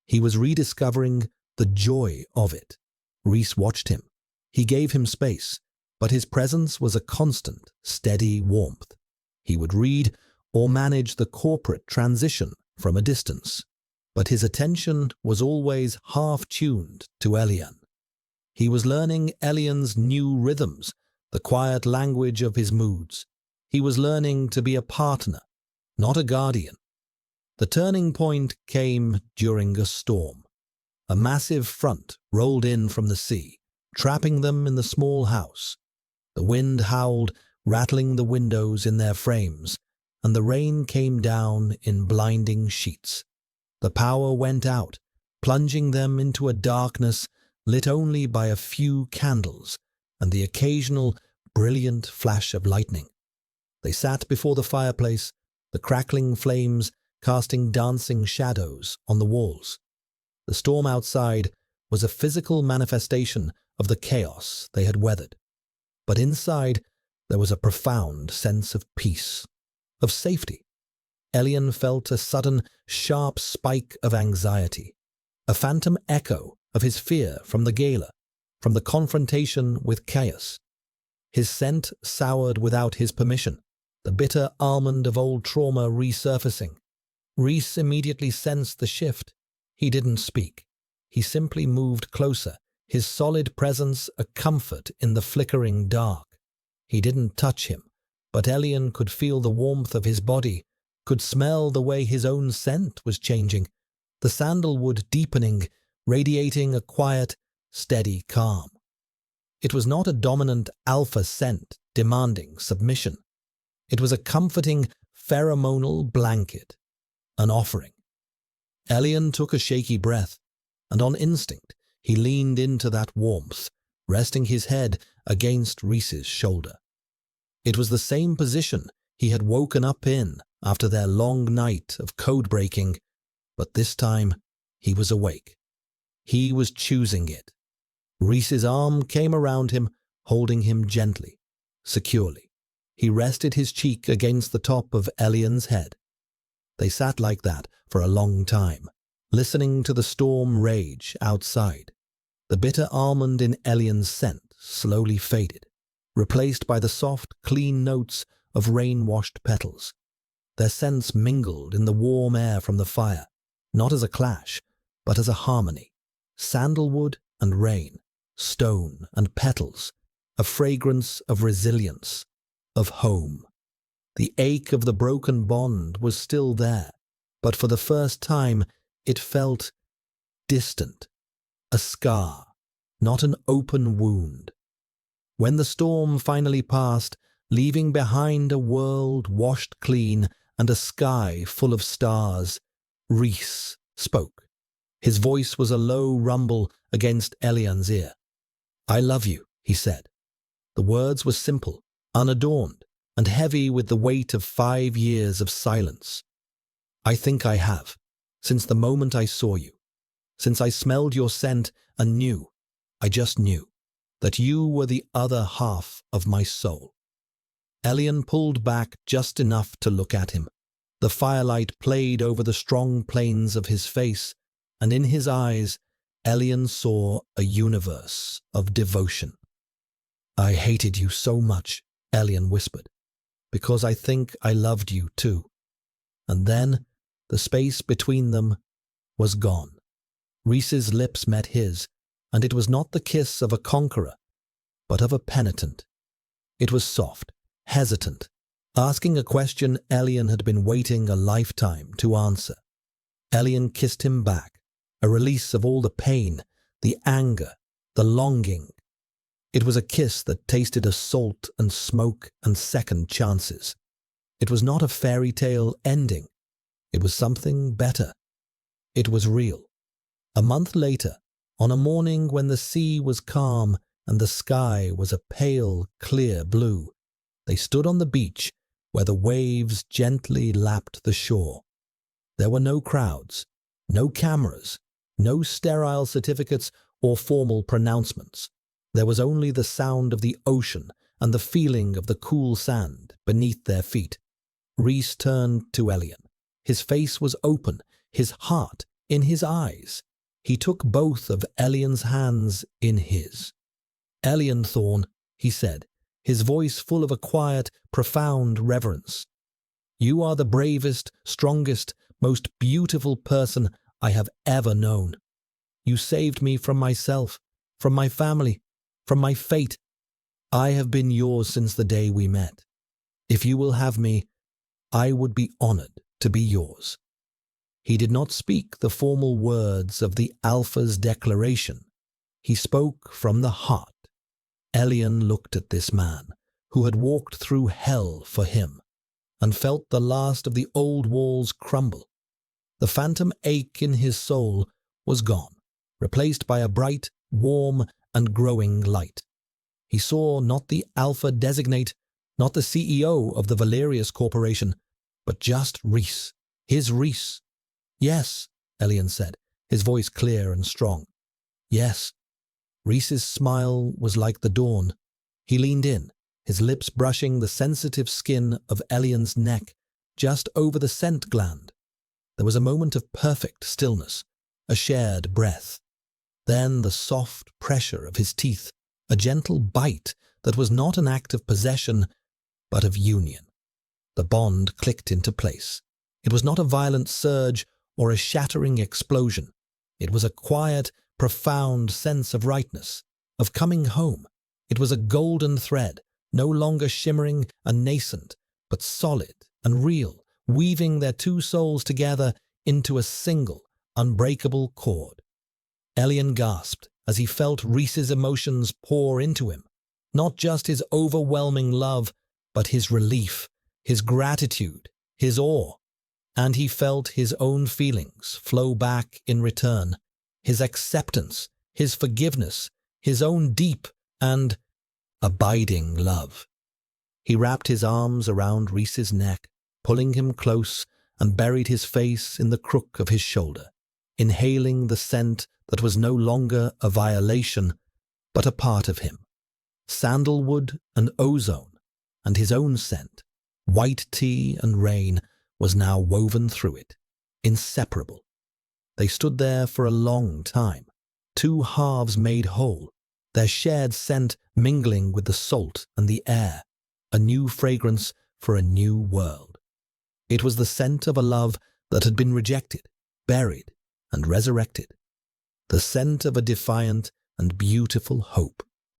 He was rediscovering the joy of it. Reese watched him. He gave him space, but his presence was a constant, steady warmth. He would read or manage the corporate transition from a distance. but his attention was always half-tuned to Elian. He was learning Elian's new rhythms, the quiet language of his moods. He was learning to be a partner, not a guardian. The turning point came during a storm. A massive front rolled in from the sea, trapping them in the small house. The wind howled, rattling the windows in their frames, and the rain came down in blinding sheets. The power went out, plunging them into a darkness lit only by a few candles and the occasional brilliant flash of lightning. They sat before the fireplace, the crackling flames casting dancing shadows on the walls. The storm outside was a physical manifestation of the chaos they had weathered. But inside, there was a profound sense of peace, of safety. Elian felt a sudden, sharp spike of anxiety, a phantom echo of his fear from the gala, from the confrontation with chaos. His scent soured without his permission, the bitter almond of old trauma resurfacing. Rhys immediately sensed the shift. He didn't speak. He simply moved closer, his solid presence a comfort in the flickering dark. He didn't touch him, but Elian could feel the warmth of his body, could smell the way his own scent was changing, the sandalwood deepening, radiating a quiet, steady calm. It was not a dominant alpha scent demanding submission. It was a comforting pheromonal blanket, an offering. Elian took a shaky breath, and on instinct he leaned into that warmth, resting his head against Rhys's shoulder. It was the same position he had woken up in after their long night of code-breaking, but this time he was awake. He was choosing it. Rhys's arm came around him, holding him gently, securely. He rested his cheek against the top of Elian's head. They sat like that for a long time, listening to the storm rage outside. The bitter almond in Elian's scent slowly faded, replaced by the soft, clean notes of rain-washed petals. Their scents mingled in the warm air from the fire, not as a clash, but as a harmony. Sandalwood and rain, stone and petals, a fragrance of resilience, of home. The ache of the broken bond was still there, but for the first time it felt distant, a scar, not an open wound. When the storm finally passed, leaving behind a world washed clean and a sky full of stars, Rhys spoke. His voice was a low rumble against Elian's ear. "I love you," he said. The words were simple, unadorned, and heavy with the weight of 5 years of silence. "I think I have, since the moment I saw you, since I smelled your scent and knew, I just knew, that you were the other half of my soul." Elian pulled back just enough to look at him. The firelight played over the strong planes of his face, and in his eyes, Elian saw a universe of devotion. "I hated you so much," Elian whispered, "because I think I loved you too." And then the space between them was gone. Rhys's lips met his, and it was not the kiss of a conqueror, but of a penitent. It was soft, hesitant, asking a question Elian had been waiting a lifetime to answer. Elian kissed him back, a release of all the pain, the anger, the longing. It was a kiss that tasted of salt and smoke and second chances. It was not a fairy tale ending. It was something better. It was real. A month later, on a morning when the sea was calm and the sky was a pale, clear blue, they stood on the beach where the waves gently lapped the shore. There were no crowds, no cameras, no sterile certificates or formal pronouncements. There was only the sound of the ocean and the feeling of the cool sand beneath their feet. Rhys turned to Elian. His face was open, his heart in his eyes. He took both of Elian's hands in his. "Elian Thorne," he said, his voice full of a quiet, profound reverence. "You are the bravest, strongest, most beautiful person I have ever known. You saved me from myself, from my family, from my fate. I have been yours since the day we met. If you will have me, I would be honored to be yours." He did not speak the formal words of the Alpha's declaration. He spoke from the heart. Elian looked at this man, who had walked through hell for him, and felt the last of the old walls crumble. The phantom ache in his soul was gone, replaced by a bright, warm, and growing light. He saw not the Alpha designate, not the CEO of the Valerius Corporation, but just Reese, his Reese. "Yes," Elian said, his voice clear and strong. "Yes." Reese's smile was like the dawn. He leaned in, his lips brushing the sensitive skin of Elian's neck, just over the scent gland. There was a moment of perfect stillness, a shared breath. Then the soft pressure of his teeth, a gentle bite that was not an act of possession, but of union. The bond clicked into place. It was not a violent surge or a shattering explosion. It was a quiet, profound sense of rightness, of coming home. It was a golden thread, no longer shimmering and nascent, but solid and real, weaving their two souls together into a single, unbreakable cord. Elian gasped as he felt Reese's emotions pour into him, not just his overwhelming love, but his relief, his gratitude, his awe. And he felt his own feelings flow back in return, his acceptance, his forgiveness, his own deep and abiding love. He wrapped his arms around Reese's neck, pulling him close, and buried his face in the crook of his shoulder, inhaling the scent that was no longer a violation, but a part of him. Sandalwood and ozone, and his own scent, white tea and rain, was now woven through it, inseparable. They stood there for a long time, two halves made whole, their shared scent mingling with the salt and the air, a new fragrance for a new world. It was the scent of a love that had been rejected, buried, and resurrected, the scent of a defiant and beautiful hope.